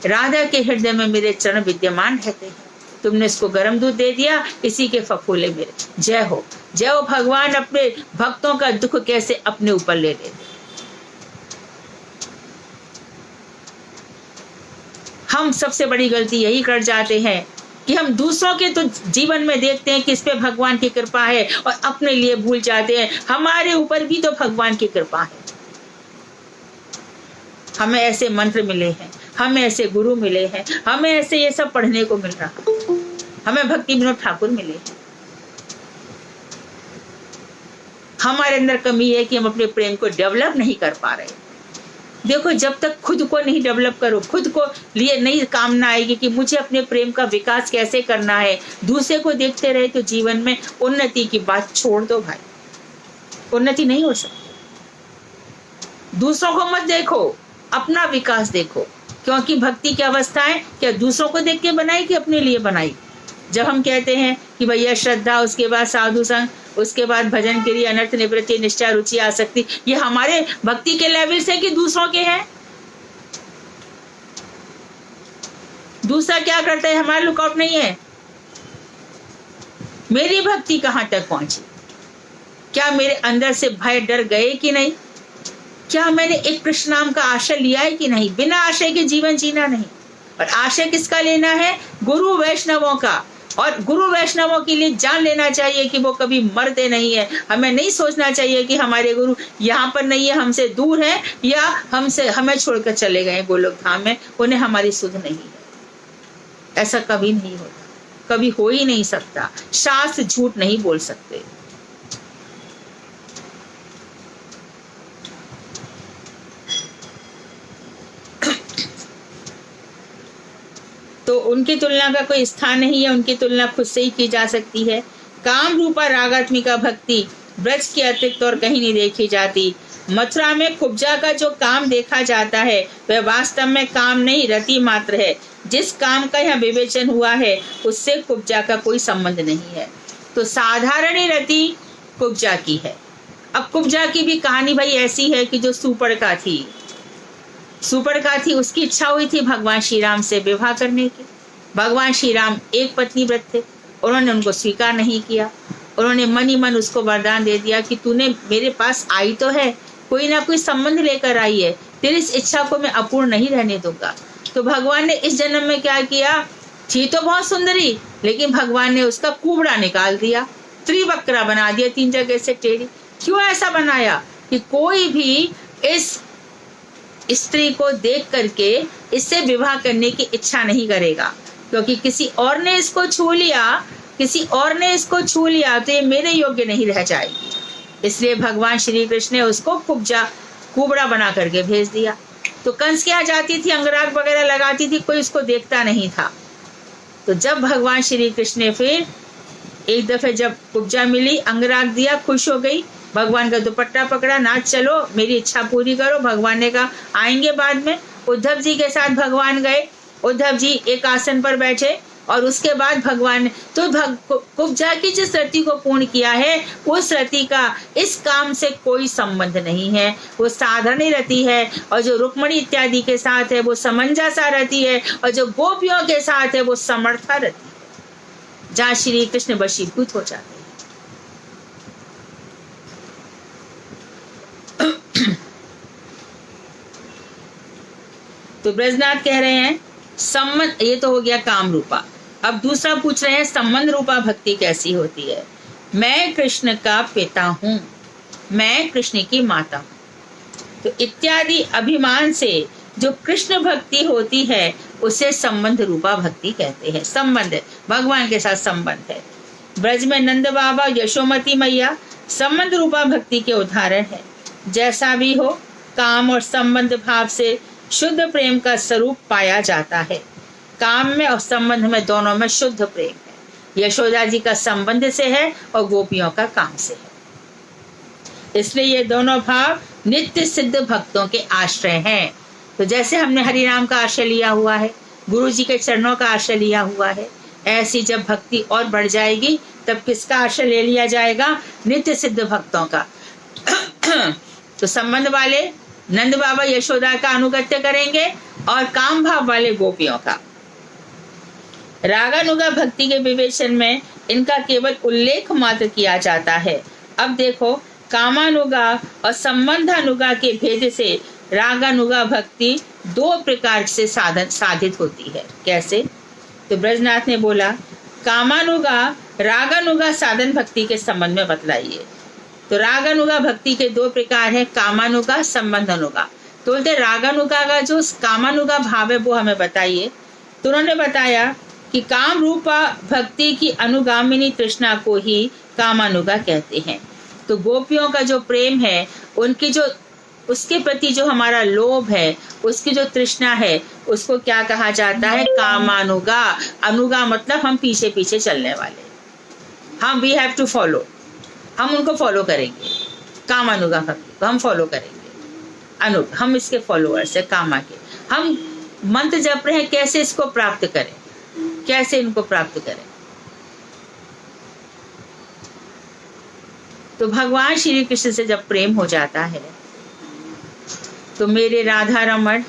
राधा के हृदय में मेरे चरण विद्यमान रहते हैं। तुमने इसको गर्म दूध दे दिया, इसी के फफूले मेरे। जय हो भगवान, अपने भक्तों का दुख कैसे अपने ऊपर ले लेते। हम सबसे बड़ी गलती यही कर जाते हैं कि हम दूसरों के तो जीवन में देखते हैं कि इस पे भगवान की कृपा है, और अपने लिए भूल जाते हैं हमारे ऊपर भी तो भगवान की कृपा है। हमें ऐसे मंत्र मिले हैं, हमें ऐसे गुरु मिले हैं, हमें ऐसे ये सब पढ़ने को मिल रहा, हमें भक्ति विनोद ठाकुर मिले हैं। हमारे अंदर कमी है कि हम अपने प्रेम को डेवलप नहीं कर पा रहे। देखो, जब तक खुद को नहीं डेवलप करो, खुद को लिए नहीं कामना आएगी कि मुझे अपने प्रेम का विकास कैसे करना है, दूसरे को देखते रहे तो जीवन में उन्नति की बात छोड़ दो भाई, उन्नति नहीं हो सकती। दूसरों को मत देखो, अपना विकास देखो, क्योंकि भक्ति की अवस्था है क्या दूसरों को देख के बनाई कि अपने लिए बनाई। जब हम कहते हैं कि भैया श्रद्धा, उसके बाद साधु संग, उसके बाद भजन क्रिया, अनर्थ निवृत्ति, निष्ठा, रुचि, आसक्ति, ये हमारे भक्ति के लेवल से कि दूसरों के हैं? दूसरा क्या करता है हमारा लुकआउट नहीं है। मेरी भक्ति कहां तक पहुंची, क्या मेरे अंदर से भय डर गए कि नहीं, क्या मैंने एक कृष्ण नाम का आशय लिया है कि नहीं। बिना आशय के जीवन जीना नहीं, और आशय किसका लेना है? गुरु वैष्णवों का। और गुरु वैष्णवों के लिए जान लेना चाहिए कि वो कभी मरते नहीं है। हमें नहीं सोचना चाहिए कि हमारे गुरु यहाँ पर नहीं है, हमसे दूर है, या हमें छोड़कर चले गए गोलोक धाम में, उन्हें हमारी सुध नहीं है। ऐसा कभी नहीं होता, कभी हो ही नहीं सकता। शास्त्र झूठ नहीं बोल सकते। तो उनकी तुलना का कोई स्थान नहीं है, उनकी तुलना खुद से ही की जा सकती है। काम रूपा रागात्मिका भक्ति ब्रज के अतिरिक्त और कहीं नहीं देखी जाती। मथुरा में कुब्जा का जो काम देखा जाता है वह वास्तव में काम नहीं, रति मात्र है। जिस काम का यहाँ विवेचन हुआ है उससे कुब्जा का कोई संबंध नहीं है। तो साधारण रति कुब्जा की है। अब कुब्जा की भी कहानी भाई ऐसी है कि जो सुपर्णखा थी, उसकी इच्छा हुई थी भगवान श्री राम से विवाह करने की। भगवान श्री राम एक पत्नी व्रत थे, उन्होंने उनको स्वीकार नहीं किया। उन्होंने मन ही मन उसको वरदान दे दिया कि तूने मेरे पास आई तो है, कोई ना कोई संबंध लेकर आई है, तेरी इस इच्छा को मैं अपूर्ण नहीं रहने दूंगा। तो भगवान ने इस जन्म में क्या किया, थी तो बहुत सुंदरी, लेकिन भगवान ने उसका कुबड़ा निकाल दिया, त्रिवक्रा बना दिया, 3 जगह से टेढ़ी। क्यों ऐसा बनाया कि कोई भी इस स्त्री को देख करके इससे विवाह करने की इच्छा नहीं करेगा, क्योंकि किसी और ने इसको छू लिया तो ये मेरे योग्य नहीं रह जाएगी। इसलिए भगवान श्री कृष्ण ने उसको कुबड़ा बना करके भेज दिया। तो कंस क्या जाती थी, अंगराग वगैरह लगाती थी, कोई उसको देखता नहीं था। तो जब भगवान श्री कृष्ण ने फिर एक दफे जब कुब्जा मिली, अंगराग दिया, खुश हो गई, भगवान का दुपट्टा पकड़ा, नाच चलो, मेरी इच्छा पूरी करो। भगवान ने कहा आएंगे बाद में। उद्धव जी के साथ भगवान गए, उद्धव जी एक आसन पर बैठे, और उसके बाद भगवान ने तो कुब्जा की जिस रति को पूर्ण किया है, उस रति का इस काम से कोई संबंध नहीं है, वो साधारण रति है। और जो रुक्मणी इत्यादि के साथ है वो समंजसा रति है, और जो गोपियों के साथ है वो समर्था रति है, जहाँ श्री कृष्ण वशीभूत हो जाते हैं। तो ब्रजनाथ कह रहे हैं संबंध, ये तो हो गया काम रूपा। अब दूसरा पूछ रहे हैं संबंध रूपा भक्ति कैसी होती है। मैं कृष्ण का पिता हूँ, मैं कृष्ण की माता हूँ, तो इत्यादि अभिमान से जो कृष्ण भक्ति होती है उसे संबंध रूपा भक्ति कहते हैं। संबंध भगवान के साथ संबंध है। ब्रज में नंद बाबा यशोमती मैया संबंध रूपा भक्ति के उदाहरण है। जैसा भी हो, काम और संबंध भाव से शुद्ध प्रेम का स्वरूप पाया जाता है। काम में और संबंध में दोनों में शुद्ध प्रेम है। यशोदा जी का संबंध से है और गोपियों का काम से है। इसलिए ये दोनों भाव नित्य सिद्ध भक्तों के आश्रय हैं। तो जैसे हमने हरि नाम का आश्रय लिया हुआ है, गुरु जी के चरणों का आश्रय लिया हुआ है, ऐसी जब भक्ति और बढ़ जाएगी तब किसका आश्रय ले लिया जाएगा? नित्य सिद्ध भक्तों का। तो संबंध वाले नंद बाबा यशोदा का अनुगत्य करेंगे और काम भाव वाले गोपियों का। रागानुगा भक्ति के विवेचन में इनका केवल उल्लेख मात्र किया जाता है। अब देखो, कामानुगा और संबंधानुगा के भेद से रागानुगा भक्ति दो प्रकार से साधित होती है। कैसे? तो ब्रजनाथ ने बोला, कामानुगा रागानुगा साधन भक्ति के संबंध में बतलाइए। तो रागानुगा भक्ति के दो प्रकार है, कामानुगा, संबंधानुगा। तो बोलते रागानुगा का जो कामानुगा भाव है वो हमें बताइए। तो उन्होंने बताया कि काम रूपा भक्ति की अनुगामिनी तृष्णा को ही कामानुगा कहते हैं। तो गोपियों का जो प्रेम है, उनकी जो उसके प्रति जो हमारा लोभ है, उसकी जो तृष्णा है, उसको क्या कहा जाता है? कामानुगा। अनुगा मतलब हम पीछे पीछे चलने वाले, हम वी हैव टू फॉलो, हम उनको फॉलो करेंगे। कामानुगा भक्ति को हम फॉलो करेंगे। हम इसके फॉलोअर्स है, कामा के। हम मंत्र जप रहे हैं, कैसे इसको प्राप्त करें, कैसे इनको प्राप्त करें? तो भगवान श्री कृष्ण से जब प्रेम हो जाता है तो मेरे राधा रमण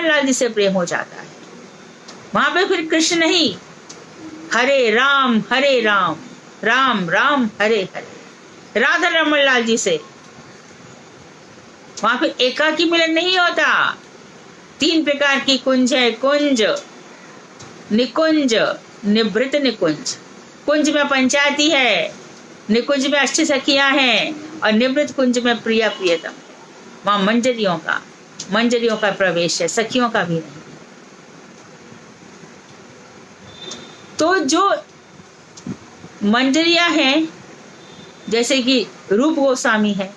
लाल जी से प्रेम हो जाता है। वहां पे फिर कृष्ण नहीं, हरे राम राम राम हरे हरे, राधा रमन लाल जी से। वहां पे एकाकी मिलन नहीं होता। तीन प्रकार की कुंज है, कुंज, निकुंज, निवृत्त निकुंज। कुंज में पंचायती है, निकुंज में अष्ट सखियां हैं और निवृत्त कुंज में प्रिया प्रियतम है। वहां मंजरियों का प्रवेश है, सखियों का भी नहीं। तो जो मंजरियां हैं, जैसे कि रूप गोस्वामी है,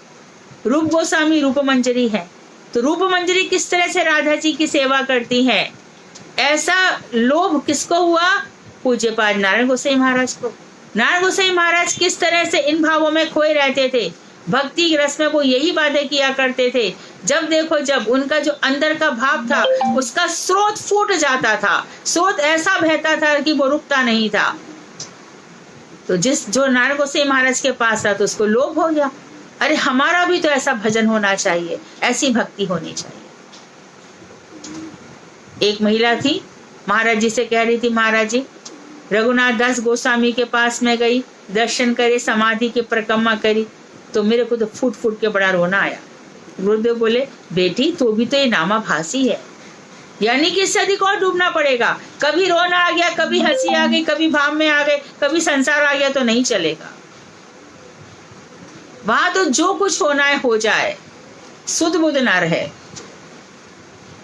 रूप गोस्वामी रूप मंजरी है। तो रूप मंजरी किस तरह से राधा जी की सेवा करती है, ऐसा लोभ किसको हुआ? पूज्यपाद नारायण गोसाई महाराज को। नारायण गोसाई महाराज किस तरह से इन भावों में खोए रहते थे, भक्ति रस में वो यही बातें किया करते थे। जब देखो, जब उनका जो अंदर का भाव था उसका स्रोत फूट जाता था, स्रोत ऐसा बहता था कि वो रुकता नहीं था। तो जो नारायण गोसाई महाराज के पास था तो उसको लोभ हो गया, अरे हमारा भी तो ऐसा भजन होना चाहिए, ऐसी भक्ति होनी चाहिए। एक महिला थी, महाराज जी से कह रही थी, महाराज जी रघुनाथ दास गोस्वामी के पास में गई, दर्शन करे, समाधि की परिक्रमा करी, तो मेरे को तो फूट फूट के बड़ा रोना आया। गुरुदेव बोले, बेटी तो भी तो ये नामाभासी है, यानी कि इससे अधिक और डूबना पड़ेगा। कभी रोना आ गया, कभी हंसी आ गई, कभी भाव में आ गए, कभी संसार आ गया तो नहीं चलेगा। वहां तो जो कुछ होना है हो जाए, सुध बुध ना रहे,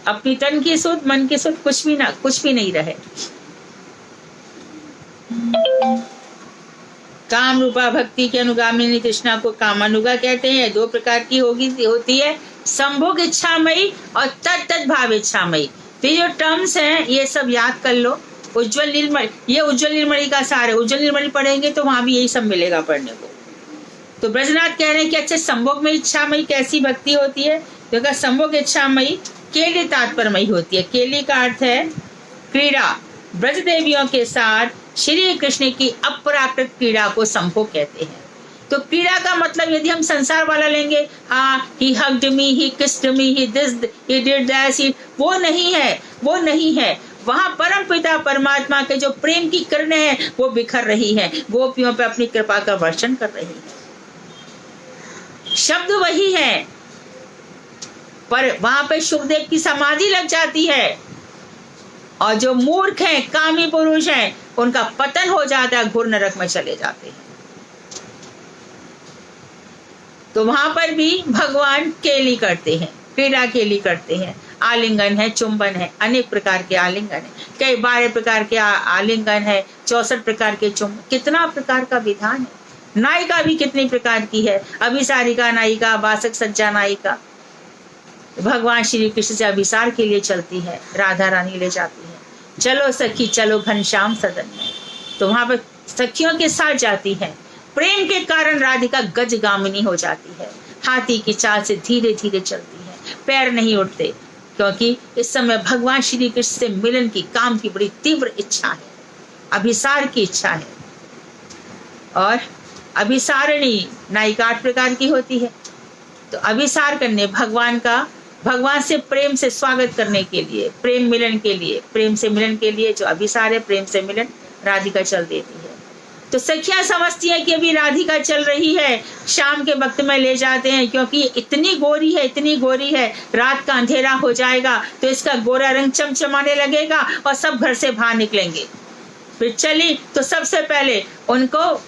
अपनी तन की सुध, मन की सुध, कुछ भी नहीं रहे। काम रूपा भक्ति की अनुगामिनी तृष्णा को कामानुगा कहते हैं। दो प्रकार की होती है, संभोग इच्छामयी और तत्त भाव इच्छामयी। तो ये जो टर्म्स हैं ये सब याद कर लो। उज्जवल निर्मल, ये उज्जवल निर्मली का सार है। उज्जवल निर्मली पढ़ेंगे तो वहां भी यही सब मिलेगा पढ़ने को। तो ब्रजनाथ कह रहे हैं कि अच्छा, संभोग में इच्छामयी कैसी भक्ति होती है? तो संभोग इच्छामयी केली तात्पर्यमयी होती है। केली का अर्थ है क्रीड़ा। ब्रज देवियों के साथ श्री कृष्ण की अपराकृत क्रीड़ा को संभोग कहते हैं। तो क्रीड़ा का मतलब यदि हम संसार वाला लेंगे, हाँ, he hugged me, he kissed me, he did that, वो नहीं है। वहां परम पिता परमात्मा के जो प्रेम की किरणें हैं वो बिखर रही हैं, गोपियों पे अपनी कृपा का वर्षण कर रही है। शब्द वही है, पर वहां पे सुखदेव की समाधि लग जाती है। और जो मूर्ख हैं, कामी पुरुष हैं, उनका पतन हो जाता है, घोर नरक में चले जाते हैं। तो वहां पर भी भगवान केली करते हैं, क्रीड़ा केली करते हैं, आलिंगन है, चुंबन है, अनेक प्रकार के आलिंगन है, कई 12 प्रकार के आलिंगन है, 64 प्रकार के चुंबन, कितना प्रकार का विधान है। नायिका भी कितनी प्रकार की है, अभिसारिका नायिका, बासक सज्जा नायिका। भगवान श्री कृष्ण से अभिसार के लिए चलती है, राधा रानी ले जाती है, चलो सखी चलो घनश्याम सदन में। तो वहां पर सखियों के साथ जाती है। प्रेम के कारण राधिका गजगामिनी हो जाती है, हाथी की चाल से धीरे धीरे चलती है, पैर नहीं उठते, क्योंकि इस समय भगवान श्री कृष्ण से मिलन की, काम की बड़ी तीव्र इच्छा है, अभिसार की इच्छा है। और अभिसारिणी नायिका 8 प्रकार की होती है। तो अभिसार करने, भगवान से प्रेम से स्वागत करने के लिए, प्रेम मिलन के लिए, प्रेम से मिलन के लिए जो अभिसार है, प्रेम से मिलन, राधिका चल देती है। तो सखियां समझती है कि अभी राधिका चल रही है, शाम के वक्त में ले जाते हैं, क्योंकि इतनी गोरी है, इतनी गोरी है, रात का अंधेरा हो जाएगा तो इसका गोरा रंग चमचमाने लगेगा और सब घर से बाहर निकलेंगे। फिर चली तो सबसे पहले उनको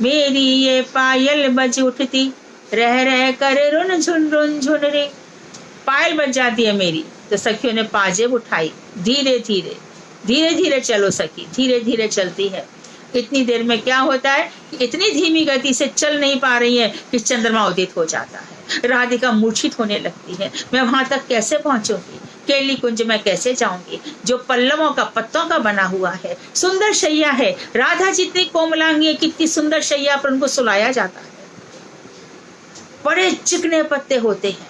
मेरी ये पायल बज उठती, रह कर रुन झुन रे, पायल बज जाती है मेरी। तो सखियों ने पाजेब उठाई, धीरे धीरे चलो सखी, धीरे धीरे चलती है। इतनी देर में क्या होता है, इतनी धीमी गति से चल नहीं पा रही है कि चंद्रमा उदित हो जाता है। राधिका मूर्छित होने लगती है, मैं वहां तक कैसे पहुंचूंगी, केली कुंज में कैसे जाऊंगी, जो पल्लवों का, पत्तों का बना हुआ है, सुंदर शैया है। राधा जितनी कोमलांगी है, कितनी सुंदर शैया पर उनको सुलाया जाता है, बड़े चिकने पत्ते होते हैं।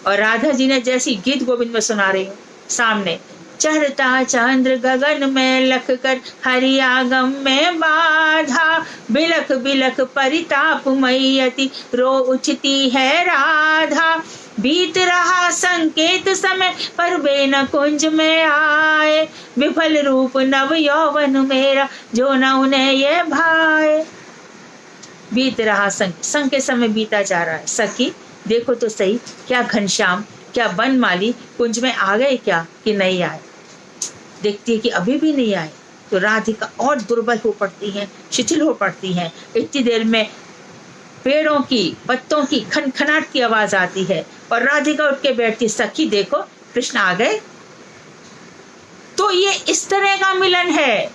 और राधा जी ने जैसी गीत गोविंद में सुना रही हूँ, सामने चढ़ता चंद्र गगन में लख कर, हरि आगम में बाधा, बिलख बिलख परिताप मैयति, रो उठती है राधा। बीत रहा संकेत समय, पर बेन कुंज में आए, विफल रूप नव यौवन मेरा, जो न उन्हें ये भाए। बीत रहा संकेत समय बीता जा रहा है। सखी देखो तो सही, क्या घनश्याम, क्या बनमाली कुंज में आ गए क्या कि नहीं आए। देखती है कि अभी भी नहीं आए, तो राधिका और दुर्बल हो पड़ती हैं, शिथिल हो पड़ती हैं। इतनी देर में पेड़ों की, पत्तों की खनखनाट की आवाज आती है और राधिका उठ के बैठती, सखी देखो कृष्ण आ गए। तो ये इस तरह का मिलन है,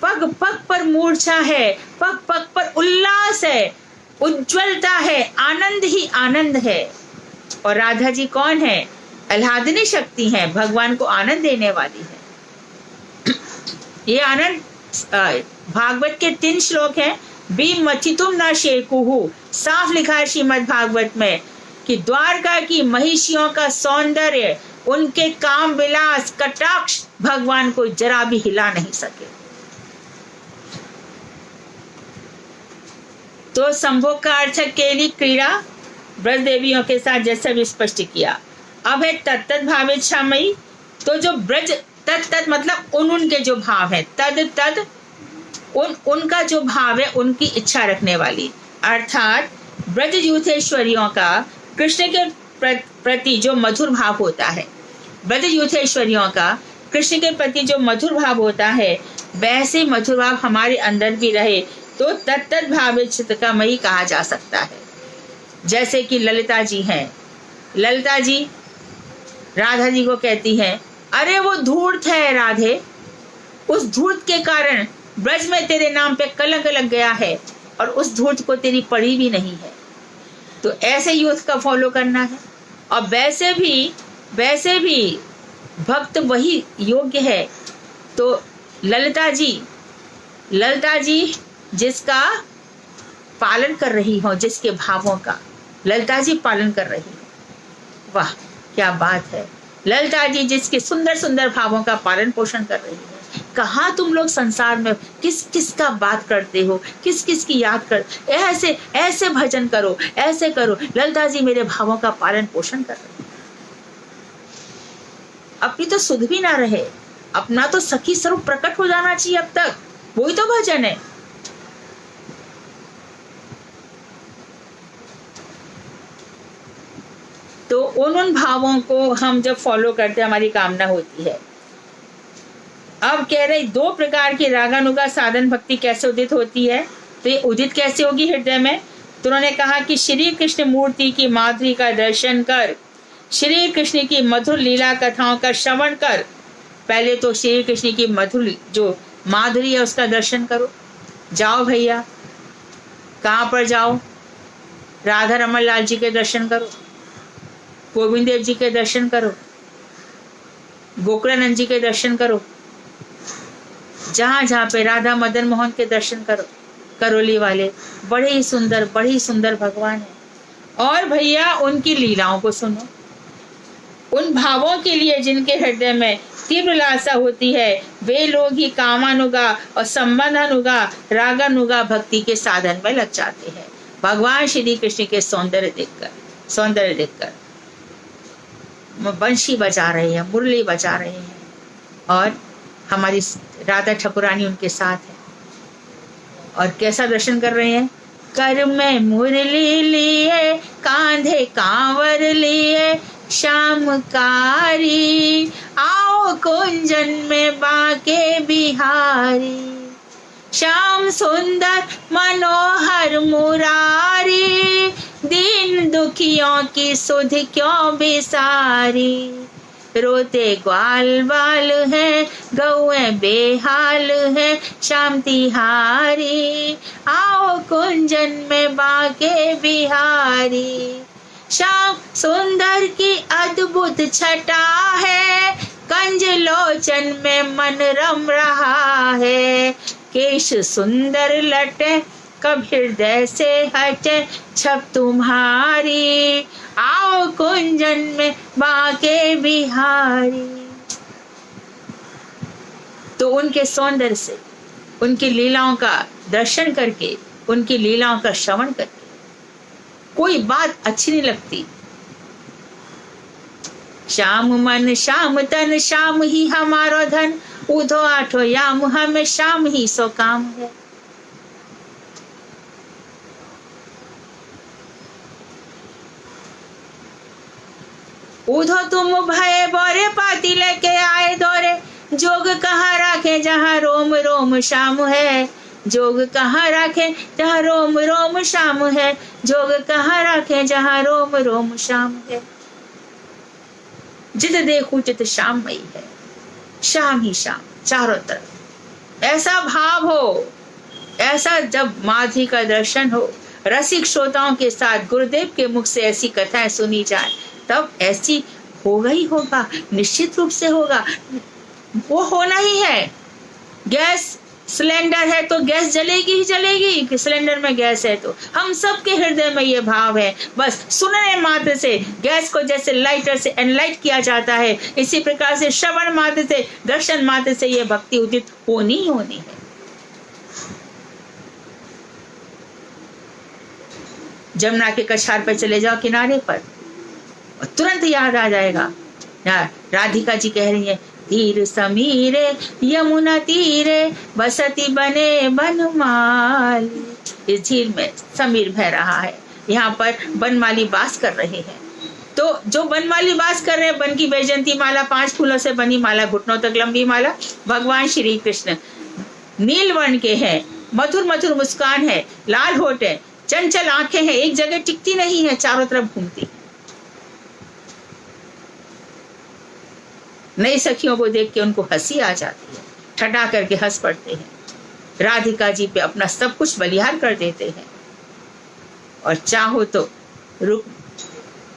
पग पग पर मूर्छा है, पग पग पर उल्लास है, उज्ज्वलता है, आनंद ही आनंद है। और राधा जी कौन है, आह्लादिनी शक्ति है, भगवान को आनंद देने वाली है। ये आनंद भागवत के 3 श्लोक हैं। बी मथितुम न शेकुहु, साफ लिखा है श्रीमद् भागवत में कि द्वारका की महिषियों का सौंदर्य, उनके काम विलास, कटाक्ष भगवान को जरा भी हिला नहीं सके। तो संभोग का अर्थ केली क्रीड़ा ब्रज देवियों के साथ, जैसा भी स्पष्ट किया। अब है तत्त भावेच्छामयी। तो जो ब्रज तत्त मतलब उनके जो भाव है, तद उनका जो भाव है, उनकी इच्छा रखने वाली, अर्थात ब्रज यूथेश्वरियों का कृष्ण के प्रति जो मधुर भाव होता है, ब्रज यूथेश्वरियों का कृष्ण के प्रति जो मधुर भाव होता है, वैसे मधुर भाव हमारे अंदर भी रहे तो तत्त भावेच्छामयी कहा जा सकता है। जैसे कि ललिता जी हैं, ललिता जी राधा जी को कहती हैं, अरे वो धूर्त है राधे, उस धूर्त के कारण ब्रज में तेरे नाम पे कलंक लग गया है और उस धूर्त को तेरी पड़ी भी नहीं है। तो ऐसे यूथ का फॉलो करना है। और वैसे भी भक्त वही योग्य है। तो ललिता जी जिसका पालन कर रही हो, जिसके भावों का ललिता जी पालन कर रही हो, वाह क्या बात है। ललिता जी जिसके सुंदर सुंदर भावों का पालन पोषण कर रही है। कहाँ तुम लोग संसार में किस किस का बात करते हो, किस किस की याद कर, ऐसे भजन करो, ऐसे करो। ललिता जी मेरे भावों का पालन पोषण कर रही है। अपनी तो सुध भी ना रहे, अपना तो सखी स्वरूप प्रकट हो जाना चाहिए। अब तक वही तो भजन है। उन भावों को हम जब फॉलो करते हैं हमारी कामना होती है। अब कह रहे 2 प्रकार की रागानुगा साधन भक्ति कैसे उदित होती है, तो ये उदित कैसे होगी हृदय में। तो उन्होंने कहा कि श्री कृष्ण मूर्ति की माधुरी का दर्शन कर, श्री कृष्ण की मधुर लीला कथाओं का श्रवण कर। पहले तो श्री कृष्ण की मधुर जो माधुरी है उसका दर्शन करो। जाओ भैया, कहाँ पर जाओ, राधा रमन लाल जी के दर्शन करो, गोविंद देव जी के दर्शन करो, गोकुलानंद जी के दर्शन करो, जहाँ जहाँ पे राधा मदन मोहन के दर्शन करो। करोली वाले बड़े ही सुंदर भगवान है। और भैया उनकी लीलाओं को सुनो। उन भावों के लिए जिनके हृदय में तीव्र लालसा होती है, वे लोग ही कामानुगा और संबंधानुगा रागानुगा भक्ति के साधन में लग जाते हैं। भगवान श्री कृष्ण के सौंदर्य देखकर बंशी बजा रहे हैं, मुरली बजा रहे हैं, और हमारी राधा ठाकुरानी उनके साथ है। और कैसा दर्शन कर रहे हैं, कर में मुरली लिए, कांधे कांवर लिए, श्यामकारी आओ कुंजन में बाके बिहारी, श्याम सुंदर मनोहर मुरारी, दीन दुखियों की सुध क्यों बिसारी, रोते ग्वाल बाल है, गौए बेहाल है, श्याम तिहारी आओ कुंजन में बाके बिहारी, श्याम सुंदर की अद्भुत छटा है, कंज लोचन में मन रम रहा है, केश सुंदर लटे कब हृदय से हटे, छप तुम्हारी आओ कुंजन में बाके बिहारी। तो उनके सौंदर्य से, उनकी लीलाओं का दर्शन करके, उनकी लीलाओं का श्रवण करके कोई बात अच्छी नहीं लगती। श्याम मन श्याम तन श्याम ही हमारो धन, उधो आठो याम हमें श्याम ही सो काम है। उधो तुम भय बोरे पाती लेके आए दौरे, जोग कहाँ राखे जहाँ रोम रोम श्याम है, जोग कहाँ राखे जहाँ रोम रोम श्याम है, जोग कहाँ राखे जहाँ रोम रोम श्याम है। जित देखूं चित श्याममयी है, श्याम ही श्याम चारों तरफ। ऐसा भाव हो, ऐसा जब माधुरी का दर्शन हो, रसिक श्रोताओं के साथ गुरुदेव के मुख से ऐसी कथाएं सुनी जाए, तब ऐसी होगा ही होगा, निश्चित रूप से होगा। वो होना ही है। गैस सिलेंडर है तो गैस जलेगी ही जलेगी, कि सिलेंडर में गैस है। तो हम सबके हृदय में ये भाव है। बस सुनने मात्र से गैस को जैसे लाइटर से एनलाइट किया जाता है, इसी प्रकार से श्रवण मात्र से, दर्शन मात्र से ये भक्ति उदित होनी ही होनी है। जमुना के कछार पर चले जाओ, किनारे पर, और तुरंत याद आ जाएगा। राधिका जी कह रही है, तीर समीरे यमुना तीरे बसती बने बनमाली। इस झील में समीर बह रहा है, यहाँ पर बनमाली वास कर रहे हैं। तो जो बनमाली वास कर रहे हैं, बन की वैजयंती माला, 5 फूलों से बनी माला, घुटनों तक लंबी माला, भगवान श्री कृष्ण नील वर्ण के हैं, मधुर मधुर मुस्कान है, लाल होठ है, चंचल आंखें हैं, एक जगह टिकती नहीं है, चारों तरफ घूमती। नई सखियों को देख के उनको हंसी आ जाती है, ठटा करके हंस पड़ते हैं। राधिका जी पे अपना सब कुछ बलिहार कर देते हैं, और चाहो तो रुक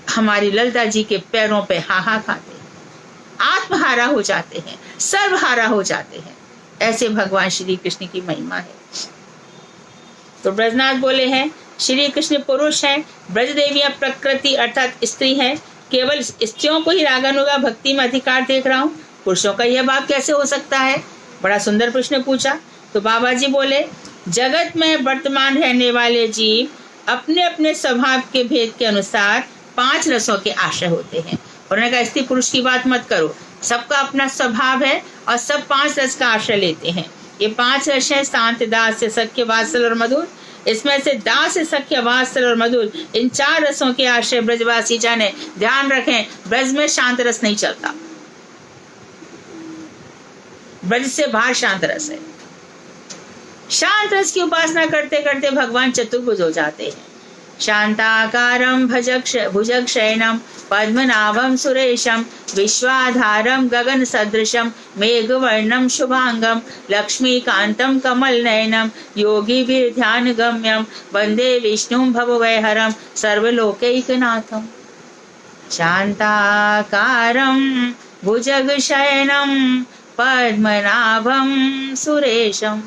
हमारी ललिता जी के पैरों पे हाहा खाते हैं, आत्महारा हो जाते हैं, सर्वहारा हो जाते हैं। ऐसे भगवान श्री कृष्ण की महिमा है। तो ब्रजनाथ बोले हैं, श्री कृष्ण पुरुष हैं, ब्रज देवियां प्रकृति अर्थात स्त्री हैं। केवल स्त्रियों को ही रागानुगा भक्ति में अधिकार देख रहा हूँ, पुरुषों का यह भाव कैसे हो सकता है? बड़ा सुंदर प्रश्न पूछा। तो बाबा जी बोले, जगत में वर्तमान रहने वाले जीव अपने अपने स्वभाव के भेद के अनुसार 5 रसों के आश्रय होते हैं। उन्होंने कहा, स्त्री पुरुष की बात मत करो, सबका अपना स्वभाव है और सब 5 रस का आश्रय लेते हैं। ये 5 रस है, शांत, दास्य, सख्य, वात्सल और मधुर। इसमें से दास, सख्य, वात्सल और मधुर, इन 4 रसों के आश्रय ब्रजवासी जाने। ध्यान रखें, ब्रज में शांत रस नहीं चलता, ब्रज से बाहर शांत रस है। शांत रस की उपासना करते करते भगवान चतुर्भुज हो जाते हैं। शांताकारं भुजगशयनं पद्मनाभं सुरेशं विश्वाधारं गगन सदृशं मेघवर्णं शुभांगं लक्ष्मीकान्तं कमलनयनं योगिभिर्ध्यानगम्यं वन्दे विष्णुं भवभयहरं सर्वलोकैकनाथम्। शांताकारं भुजगशयनं पद्मनाभं सुरेशम।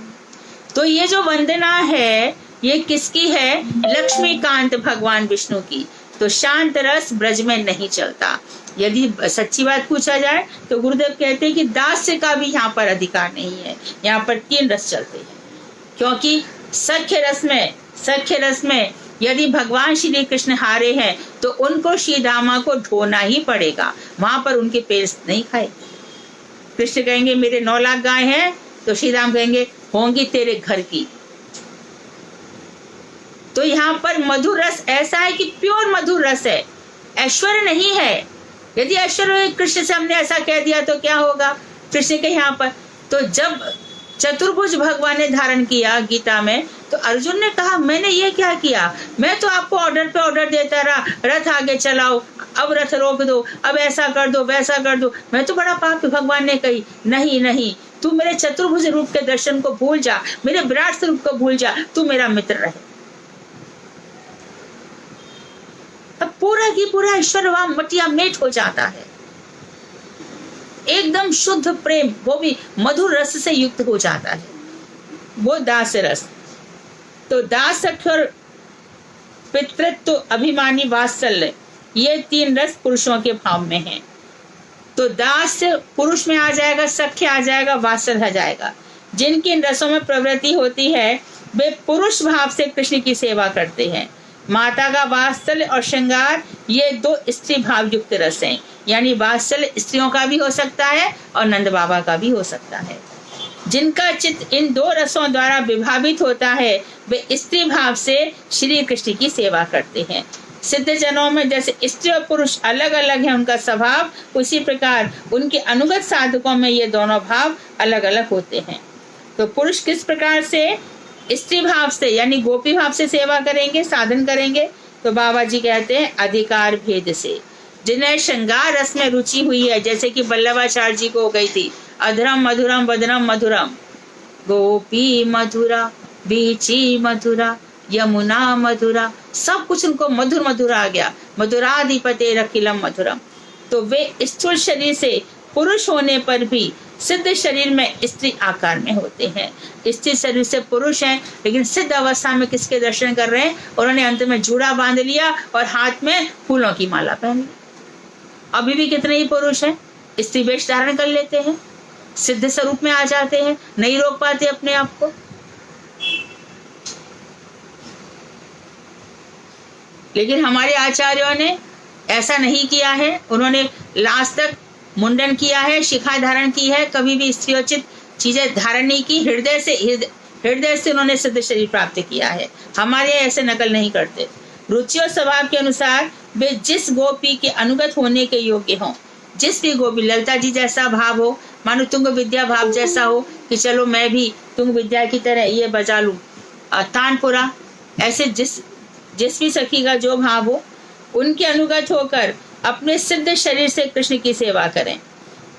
तो ये जो वंदना है ये किसकी है? लक्ष्मीकांत भगवान विष्णु की। तो शांत रस ब्रज में नहीं चलता। यदि सच्ची बात पूछा जाए तो गुरुदेव कहते हैं कि दास्य का भी यहाँ पर अधिकार नहीं है, यहाँ पर 3 रस चलते हैं। क्योंकि सख्य रस में यदि भगवान श्री कृष्ण हारे हैं तो उनको श्री दामा को ढोना ही पड़ेगा, वहां पर उनके पेड़ नहीं खाए। कृष्ण कहेंगे मेरे 9 लाख गाय हैं, तो श्री राम कहेंगे होंगी तेरे घर की। तो यहाँ पर मधुर रस ऐसा है कि प्योर मधुर रस है, ऐश्वर्य नहीं है। यदि ऐश्वर्य कृष्ण से हमने ऐसा कह दिया तो क्या होगा? कृष्ण के यहाँ पर तो जब चतुर्भुज भगवान ने धारण किया गीता में, तो अर्जुन ने कहा मैंने ये क्या किया? मैं तो आपको ऑर्डर पे ऑर्डर देता रहा, रथ आगे चलाओ, अब रथ रोक दो, अब ऐसा कर दो, वैसा कर दो, मैं तो बड़ा पापी। भगवान ने कही नहीं, तू मेरे चतुर्भुज रूप के दर्शन को भूल जा, मेरे विराट स्वरूप को भूल जा, तू मेरा मित्र रहे। अब पूरा की पूरा ईश्वर वहां मटिया मेट हो जाता है, एकदम शुद्ध प्रेम, वो भी मधुर रस से युक्त हो जाता है, वो दास रस। तो दास और पितृत्व, अभिमानी, वात्सल्य, ये 3 रस पुरुषों के भाव में हैं। तो दास पुरुष में आ जाएगा, सख्य आ जाएगा, वात्सल्य आ जाएगा। जिनकी इन रसों में प्रवृत्ति होती है वे पुरुष भाव से कृष्ण की सेवा करते हैं। माता का वात्सल्य और श्रृंगार ये 2 स्त्री भाव युक्त रस हैं, यानी वात्सल्य स्त्रियों का भी हो सकता है और नंद बाबा का भी हो सकता है। जिनका चित्त इन 2 रसों द्वारा विभावित होता है वे स्त्री भाव से श्री कृष्ण की सेवा करते हैं। सिद्ध जनों में जैसे स्त्री और पुरुष अलग अलग है उनका स्वभाव, उसी प्रकार उनके अनुगत साधकों में ये दोनों भाव अलग अलग होते हैं। तो पुरुष किस प्रकार से स्त्री भाव से यानी गोपी भाव से सेवा करेंगे, साधन करेंगे? तो बाबा जी कहते हैं अधिकार भेद से। जिन्हें श्रृंगार रस में रुचि हुई है, जैसे कि वल्लभाचार्य जी को हो गई थी, अधरम मधुरम वदनम मधुरम, गोपी मधुरा, बीची मधुरा, यमुना मधुरा, सब कुछ उनको मधुर मधुर आ गया। मधुराधिपते रखिलम मधुरम। तो वे स्थूल शरीर से पुरुष होने पर भी सिद्ध शरीर में स्त्री आकार में होते हैं। स्त्री शरीर से पुरुष हैं, लेकिन सिद्ध अवस्था में किसके दर्शन कर रहे हैं? उन्होंने अंत में जूड़ा बांध लिया और हाथ में फूलों की माला पहन ली। अभी भी कितने ही पुरुष हैं स्त्री वेश धारण कर लेते हैं, सिद्ध स्वरूप में आ जाते हैं, नहीं रोक पाते अपने आप को। लेकिन हमारे आचार्यों ने ऐसा नहीं किया है। उन्होंने लास्ट तक मुंडन किया है, शिखा धारण की है, कभी भी स्त्रियोचित चीजें धारण नहीं की। हृदय से उन्होंने सिद्ध शरीर प्राप्त किया है। हमारे ऐसे नकल नहीं करते। रुचि और स्वभाव के अनुसार वे जिस गोपी के अनुगत होने के योग्य हों, जिस भी गोपी, ललिता जी जैसा भाव हो, मानो तुंग विद्या भाव जैसा हो कि चलो मैं भी तुंग विद्या की तरह ये बजा लूं, तानपुरा, ऐसे जिस भी सखी का जो भाव हो उनके अनुगत होकर अपने सिद्ध शरीर से कृष्ण की सेवा करें।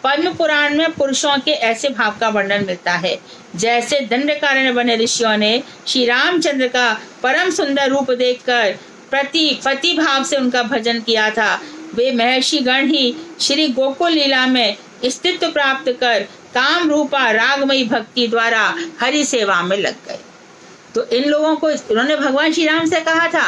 पद्म पुराण में पुरुषों के ऐसे भाव का वर्णन मिलता है, जैसे दंडकारण्य बने ऋषियों ने श्री रामचंद्र का परम सुंदर रूप देखकर पति भाव से उनका भजन किया था। वे महर्षि गण ही श्री गोकुल लीला में स्थित्व प्राप्त कर काम रूपा रागमयी भक्ति द्वारा हरि सेवा में लग गए। तो इन लोगों को उन्होंने भगवान श्री राम से कहा था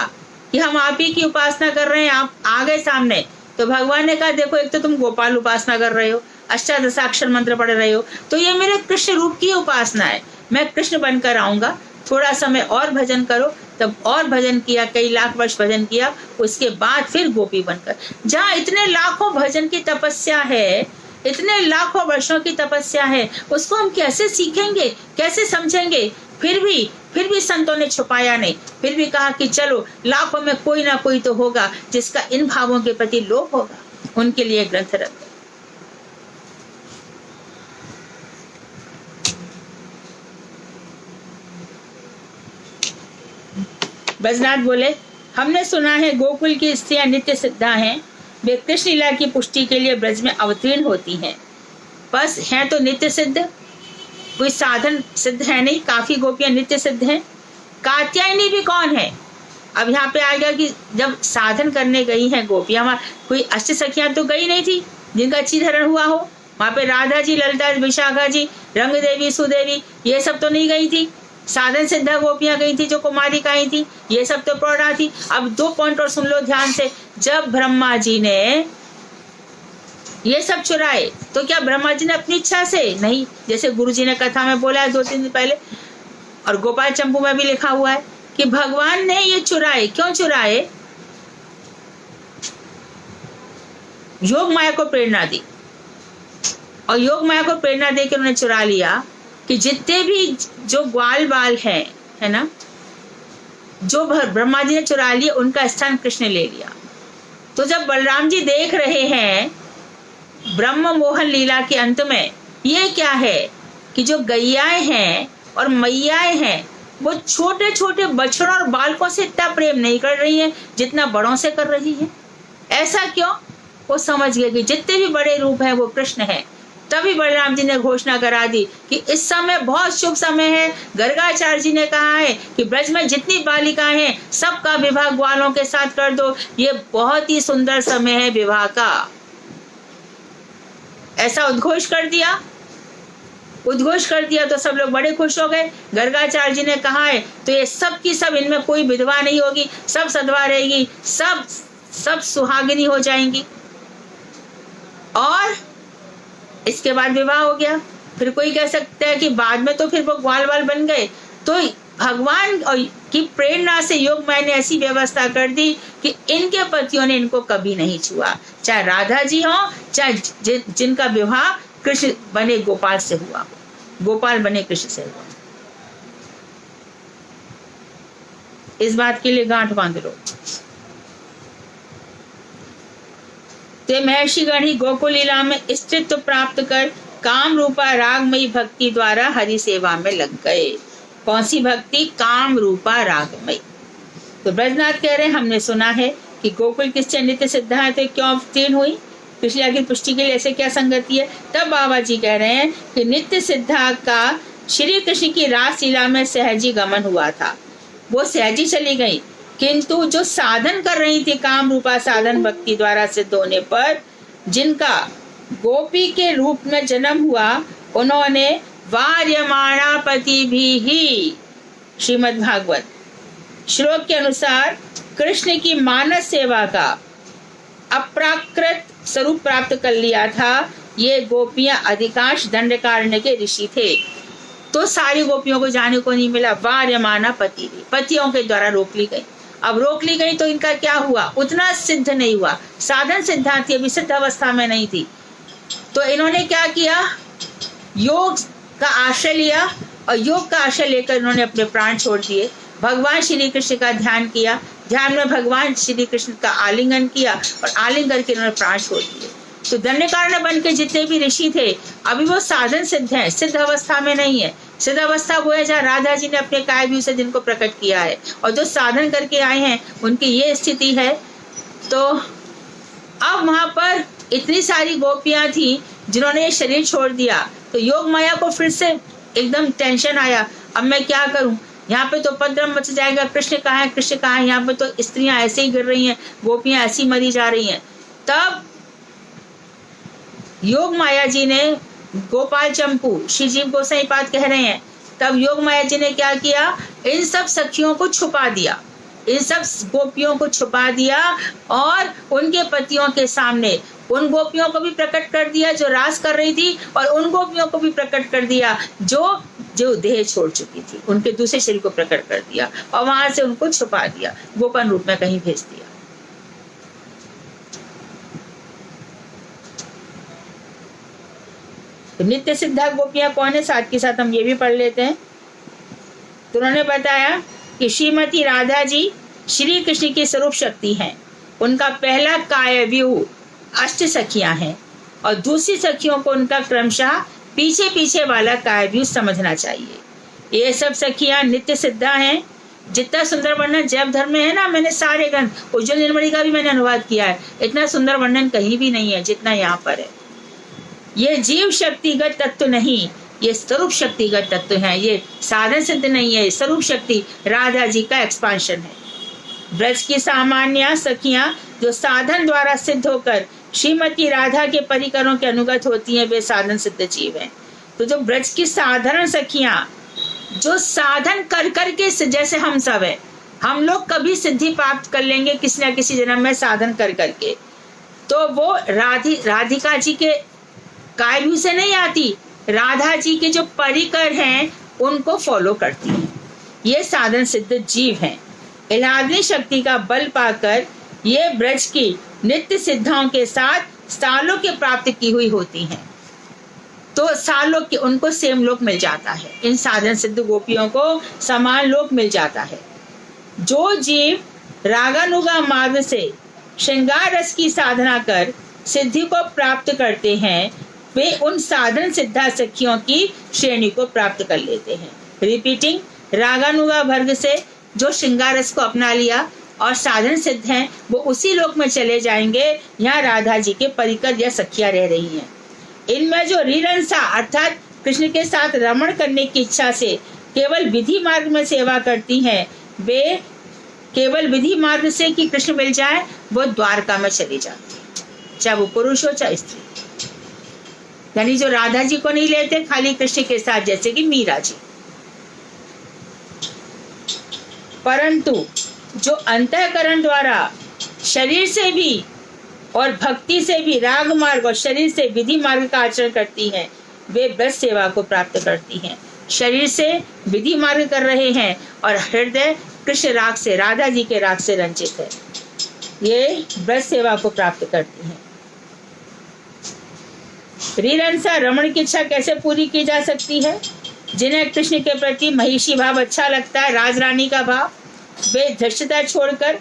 कि हम आप ही की उपासना कर रहे हैं, आप आ गए सामने। तो भगवान ने कहा देखो, एक तो तुम गोपाल उपासना कर रहे हो, अष्टादशाक्षर मंत्र पढ़ रहे हो, तो ये मेरे कृष्ण रूप की उपासना है। मैं कृष्ण बनकर आऊंगा, थोड़ा समय और भजन करो। तब और भजन किया, कई लाख वर्ष भजन किया, उसके बाद फिर गोपी बनकर। जहाँ इतने लाखों भजन की तपस्या है, इतने लाखों वर्षों की तपस्या है, उसको हम कैसे सीखेंगे, कैसे समझेंगे? फिर भी फिर भी संतों ने छुपाया नहीं, फिर भी कहा कि चलो लाखों में कोई ना कोई तो होगा जिसका इन भावों के प्रति लोभ होगा, उनके लिए ग्रंथ रख दो। बजनाथ बोले, हमने सुना है गोकुल की स्त्रियां नित्य सिद्धा हैं, वे कृष्ण लीला की पुष्टि के लिए ब्रज में अवतीर्ण होती हैं। बस हैं तो नित्य सिद्ध, कोई साधन सिद्ध है नहीं, काफी गोपियां नित्य सिद्ध हैं। कात्यायनी भी कौन है? अब यहाँ पे आ गया कि जब साधन करने गई हैं गोपियां, वहां कोई अष्ट सखियां तो गई नहीं थी जिनका चीधरण हुआ हो। वहां पे राधा जी, ललिता, विशाखा जी, रंग देवी, सुदेवी, ये सब तो नहीं गई थी। साधन सिद्धा गोपियां गई थी जो कुमारिकाएं थी, ये सब तो प्रौढ़ा थी। अब 2 पॉइंट और सुन लो ध्यान से। जब ब्रह्मा जी ने ये सब चुराए तो क्या ब्रह्मा जी ने अपनी इच्छा से? नहीं, जैसे गुरु जी ने कथा में बोला है 2-3 दिन पहले, और गोपाल चंपू में भी लिखा हुआ है कि भगवान ने ये चुराए। क्यों चुराए? योग माया को प्रेरणा दी, और योग माया को प्रेरणा देकर उन्होंने चुरा लिया कि जितने भी जो ग्वाल बाल हैं, है ना, जो ब्रह्मा जी ने चुरा लिए उनका स्थान कृष्ण ने ले लिया। तो जब बलराम जी देख रहे हैं ब्रह्म मोहन लीला के अंत में ये क्या है कि जो गैयाएं हैं और मैयाएं हैं वो छोटे छोटे बछड़ों और बालकों से इतना प्रेम नहीं कर रही हैं जितना बड़ों से कर रही हैं। ऐसा क्यों? वो समझ गए कि जितने भी बड़े रूप हैं वो कृष्ण हैं। तभी बलराम जी ने घोषणा करा दी कि इस समय बहुत शुभ समय है। गर्गाचार्य जी ने कहा है कि ब्रज में जितनी बालिकाएं हैं सबका विवाह ग्वालों के साथ कर दो, ये बहुत ही सुंदर समय है विवाह का। ऐसा उद्घोष कर दिया तो सब लोग बड़े खुश हो गए। गर्गाचार्य जी ने कहा है तो ये सब की सब, इनमें कोई विधवा नहीं होगी, सब सधवा रहेगी, सब सुहागिनी हो जाएंगी। और इसके बाद विवाह हो गया। फिर कोई कह सकता है कि बाद में तो फिर वो ग्वाल बाल बन गए। तो भगवान की प्रेरणा से योग माया ने ऐसी व्यवस्था कर दी कि इनके पतियों ने इनको कभी नहीं छुआ, चाहे राधा जी हो, चाहे जिनका विवाह कृष्ण बने गोपाल से हुआ, गोपाल बने कृष्ण से हुआ। इस बात के लिए गांठ बांध लो। ते महर्षि गण ही गोकुल लीला में स्थित्व प्राप्त कर काम रूपा रागमयी भक्ति द्वारा हरि सेवा में लग गए। कौन सी भक्ति? काम रूपा रागमयी। तो ब्रजनाथ कह रहे हैं हमने सुना है कि गोकुल किससे नित्य सिद्धा है, तो क्यों अवतीर्ण हुई? पिछले की पुष्टि के लिए ऐसे क्या संगति है? तब बाबा जी कह रहे हैं कि नित्य सिद्धा का श्री कृष्ण की रास लीला में सहजी गमन हुआ था, वो सहजी चली गई। किंतु जो साधन कर रही थी काम रूपा साधन भक्ति द्वारा सिद्ध होने पर, जिनका गोपी के रूप में जन्म हुआ, उन्होंने वार्यमाणा पति भी ही श्रीमद् भागवत श्लोक के अनुसार कृष्ण की मानस सेवा का अप्राकृत स्वरूप प्राप्त कर लिया था। ये गोपियां अधिकांश दंडकारण्य के ऋषि थे, तो सारी गोपियों को जाने को नहीं मिला। वार्यमाणा पति भी, पतियों के द्वारा रोक ली गई। अब रोक ली गई तो इनका क्या हुआ? उतना सिद्ध नहीं हुआ, साधन सिद्धा थी, अभी सिद्ध अवस्था में नहीं थी। तो इन्होंने क्या किया? योग का आश्रय लिया, और योग का आश्रय लेकर इन्होंने अपने प्राण छोड़ दिए। भगवान श्री कृष्ण का ध्यान किया, ध्यान में भगवान श्री कृष्ण का आलिंगन किया, और आलिंगन करके इन्होंने प्राण छोड़ दिए। तो दंडकारण्य बन के जितने भी ऋषि थे अभी वो साधन सिद्ध है, सिद्ध अवस्था में नहीं है। सिद्ध अवस्था वो है जहाँ राधा जी ने अपने कायव्यूह से जिनको प्रकट किया है, और जो साधन करके आए हैं उनकी ये स्थिति है। तो अब वहां पर इतनी सारी गोपियां थी जिन्होंने ये शरीर छोड़ दिया, तो योग माया को फिर से एकदम टेंशन आया, अब मैं क्या करूं? यहाँ पे तो उपद्रव मच जाएगा, कृष्ण कहाँ है, कृष्ण कहाँ है? यहाँ पे तो स्त्रियां ऐसे ही गिर रही हैं, गोपियां ऐसी मरी जा रही हैं। तब योग माया जी ने, गोपाल चंपू श्री जीव गोसाई पाद कह रहे हैं, तब योग माया जी ने क्या किया? इन सब सखियों को छुपा दिया, इन सब गोपियों को छुपा दिया, और उनके पतियों के सामने उन गोपियों को भी प्रकट कर दिया जो रास कर रही थी, और उन गोपियों को भी प्रकट कर दिया जो देह छोड़ चुकी थी, उनके दूसरे शरीर को प्रकट कर दिया, और वहां से उनको छुपा दिया, गोपन रूप में कहीं भेज दिया। तो नित्य सिद्धा गोपियां कौन है? साथ के साथ हम ये भी पढ़ लेते हैं। तो उन्होंने बताया कि श्रीमती राधा जी श्री कृष्ण की स्वरूप शक्ति हैं। उनका पहला कायव्यूह अष्ट सखियां हैं और दूसरी सखियों को उनका क्रमशः पीछे पीछे वाला कायव्यूह समझना चाहिए। ये सब सखियां नित्य सिद्धा हैं। जितना सुंदर वर्णन जैव धर्म में है ना, मैंने सारे ग्रंथ, उज्ज्वल निर्मली का भी मैंने अनुवाद किया है, इतना सुंदर वर्णन कहीं भी नहीं है जितना यहाँ पर है। ये जीव शक्तिगत तत्व नहीं, ये स्वरूप शक्तिगत तत्व है। ये साधन सिद्ध नहीं है, स्वरूप शक्ति राधा जी का एक्सपांशन है। ब्रज की सामान्य सखियां जो साधन द्वारा सिद्ध होकर श्रीमती राधा के परिकरों के अनुगत होती हैं, वे साधन सिद्ध जीव हैं। तो जो ब्रज की साधारण सखियां जो साधन कर करके, जैसे हम सब है, हम लोग कभी सिद्धि प्राप्त कर लेंगे किसी न किसी जन्म में साधन कर करके, तो वो राधिका जी के कायव्यूह से नहीं आती, राधा जी के जो परिकर हैं उनको फॉलो करती है। ये साधन सिद्ध जीव हैं। इलादनी शक्ति का बल पाकर ये ब्रज की नित्य सिद्धाओं के साथ सालों की प्राप्ति की हुई होती हैं। तो सालों के उनको सेम लोक मिल जाता है। इन साधन सिद्ध गोपियों को समान लोक मिल जाता है। जो जीव रागानुगा मार्ग से श्रृंगार रस की साधना कर सिद्धि को प्राप्त करते हैं, वे उन साधन सिद्धा सखियों की श्रेणी को प्राप्त कर लेते हैं। रिपीटिंग, रागानुगा वर्ग से जो श्रृंगार रस को अपना लिया और साधन सिद्ध हैं, वो उसी लोक में चले जाएंगे यहाँ राधा जी के परिकर या सखियां रह रही हैं। इनमें जो रीरंसा अर्थात कृष्ण के साथ रमण करने की इच्छा से केवल विधि मार्ग में सेवा करती हैं, वे केवल विधि मार्ग से कि कृष्ण मिल जाए, वो द्वारका में चली जाती है, चाहे वो पुरुष हो चाहे स्त्री। यानी जो राधा जी को नहीं लेते, खाली कृष्ण के साथ, जैसे कि मीरा जी। परंतु जो अंतःकरण द्वारा शरीर से भी और भक्ति से भी राग मार्ग और शरीर से विधि मार्ग का आचरण करती हैं, वे ब्रज सेवा को प्राप्त करती हैं। शरीर से विधि मार्ग कर रहे हैं और हृदय कृष्ण राग से, राधा जी के राग से रंजित है, ये ब्रज सेवा को प्राप्त करती हैं। रीरंसा रमण की इच्छा कैसे पूरी की जा सकती है? जिन्हें कृष्ण के प्रति महिषी भाव अच्छा लगता है, राजरानी का भाव, वे धृष्टता छोड़कर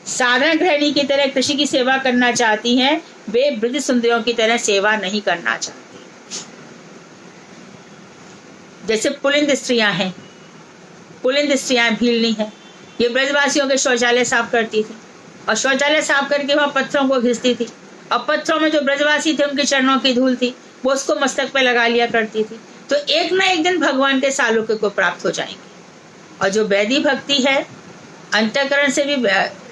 साधन गृहिणी की तरह कृष्ण की सेवा करना चाहती हैं, वे ब्रज सुंदरियों की तरह सेवा नहीं करना चाहती। जैसे पुलिंद स्त्रियां हैं, पुलिंद स्त्रियां भीलनी है, ये ब्रजवासियों के शौचालय साफ करती थी और शौचालय साफ करके वहां पत्थरों को घिसती थी और पत्थरों में जो ब्रजवासी थे उनके चरणों की धूल थी, वो उसको मस्तक पे लगा लिया करती थी। तो एक ना एक दिन भगवान के सालोक्य को प्राप्त हो जाएंगे। और जो वैदी भक्ति है, अंतःकरण से भी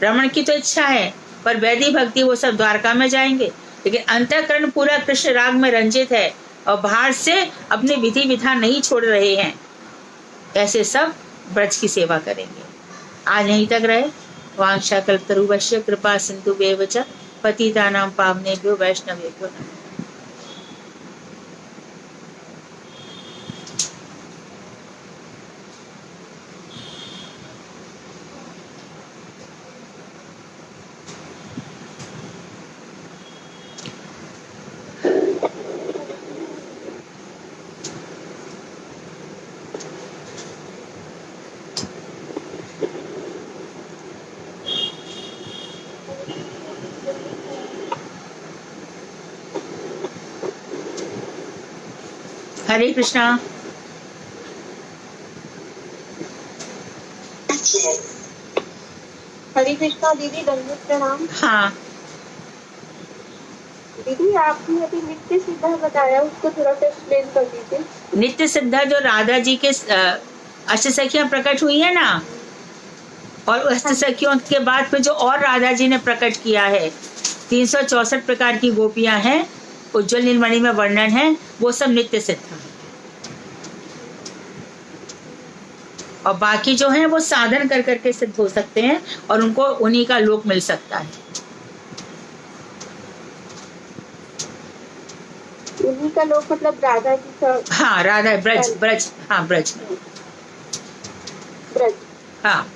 रमण की तो इच्छा है, पर वैदी भक्ति वो सब द्वारका में जाएंगे, लेकिन अंतःकरण पूरा कृष्ण राग में रंजित है और बाहर से अपने विधि विधान नहीं छोड़ रहे हैं, ऐसे सब ब्रज की सेवा करेंगे। आज यहीं तक रहे। वांछा कल्पतरुभ्यश्च कृपा सिन्धुभ्येव च पतितानां पावनेभ्यो वैष्णवेभ्यो नमः। हरे कृष्णा। हरे कृष्णा दीदी, दंडवत प्रणाम। हाँ दीदी, आपने अभी नित्य सिद्धा बताया, उसको थोड़ा सा एक्सप्लेन कर दीजिए। नित्य सिद्धा जो राधा जी के अष्ट सखियां प्रकट हुई है ना, और अष्ट सखियों के बाद फिर जो और राधा जी ने प्रकट किया है, 364 प्रकार की गोपियां हैं, उज्ज्वल नीलमणि में वर्णन है, वो सब नित्य सिद्धा है। और बाकी जो है वो साधन कर करके सिद्ध हो सकते हैं और उनको उन्हीं का लोक मिल सकता है। उन्हीं का लोक मतलब राधा जी का? हाँ, राधा ब्रज, ब्रज, हाँ ब्रज, ब्रज, हाँ।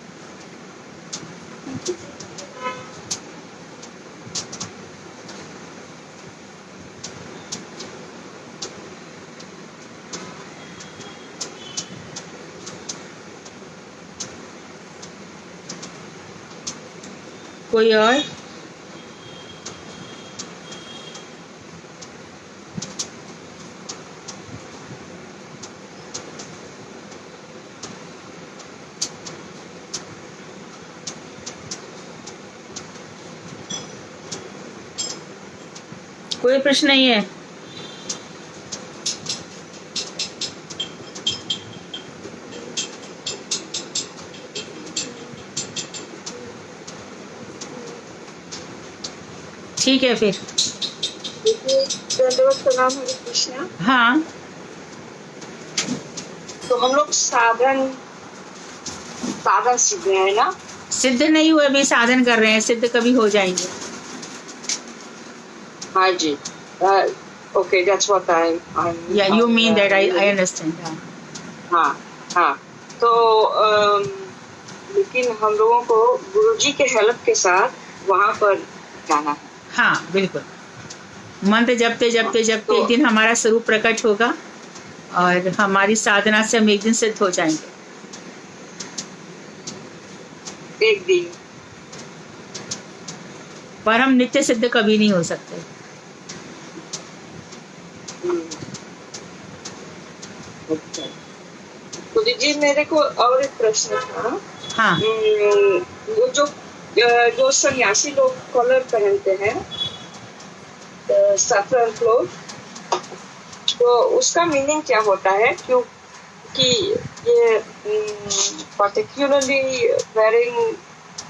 कोई और? कोई प्रश्न नहीं है? ठीक है फिर। दंडवत प्रणाम हरे कृष्णा। हाँ, तो हम लोग साधन सीख रहे हैं ना? सिद्ध नहीं हुए, अभी साधन कर रहे हैं, सिद्ध कभी हो जाएंगे। हाँ जी। ओके, दैट्स व्हाट आई या you mean that, I understand. हाँ हाँ। तो लेकिन हम लोगों को गुरुजी के हेल्प के साथ वहाँ पर जाना है। हाँ बिल्कुल, मंत्र जपते जपते जपते एक दिन हमारा स्वरूप प्रकट होगा और हमारी साधना से हम एक दिन सिद्ध हो जाएंगे। एक दिन। पर हम नित्य सिद्ध कभी नहीं हो सकते। अच्छा। तो दीजिए, मेरे को और एक प्रश्न था। हाँ, वो जो सन्यासी लोग कॉलर पहनते हैं, सैफरन क्लोथ, तो उसका मीनिंग क्या होता है? क्योंकि ये particularly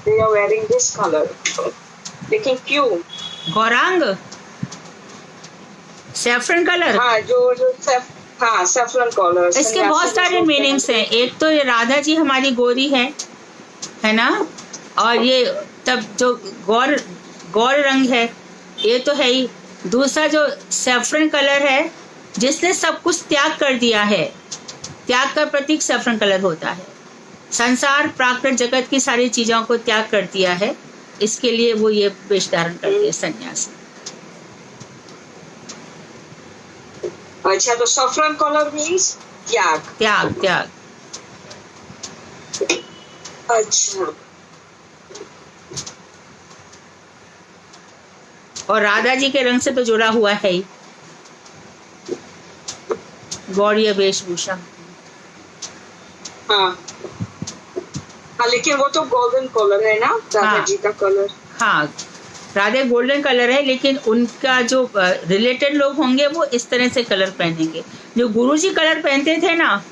they are wearing this color, लेकिन क्यों? Gaurang saffron colour. हाँ, हाँ, सैफरन कॉलर। इसके बहुत सारे मीनिंग्स हैं। एक तो ये राधा जी हमारी गोरी है ना, और ये तब जो गौर रंग है, ये तो है ही। दूसरा जो सैफरन कलर है, जिसने सब कुछ त्याग कर दिया है, त्याग का प्रतीक सैफरन कलर होता है। संसार प्राकृत जगत की सारी चीजों को त्याग कर दिया है, इसके लिए वो ये वेश धारण करते हैं सन्यासी। अच्छा, तो सैफरन कलर मीन्स त्याग। त्याग त्याग। अच्छा। और राधा जी के रंग से तो जुड़ा हुआ है ही, गौड़ीय वेशभूषा। हाँ हाँ, लेकिन वो तो गोल्डन कलर है ना, राधा जी का कलर। हाँ, राधे गोल्डन कलर है, लेकिन उनका जो रिलेटेड लोग होंगे वो इस तरह से कलर पहनेंगे। जो गुरुजी कलर पहनते थे ना,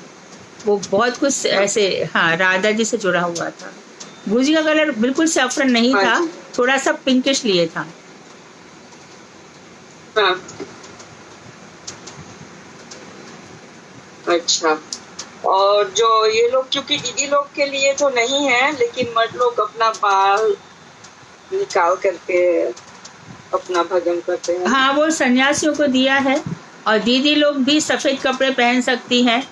वो बहुत कुछ ऐसे, हाँ, राधा जी से जुड़ा हुआ था। गुरुजी का कलर बिल्कुल सैफरन नहीं था, थोड़ा सा पिंकिश लिए था। हाँ। अच्छा। और जो ये लोग, क्योंकि दीदी लोग के लिए तो नहीं है, लेकिन मर्द लोग अपना बाल निकाल करके अपना भजन करते हैं। हाँ, वो सन्यासियों को दिया है। और दीदी लोग भी सफेद कपड़े पहन सकती हैं।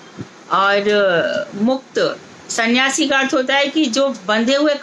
और मुक्त सन्यासी का अर्थ होता है कि जो बंधे हुए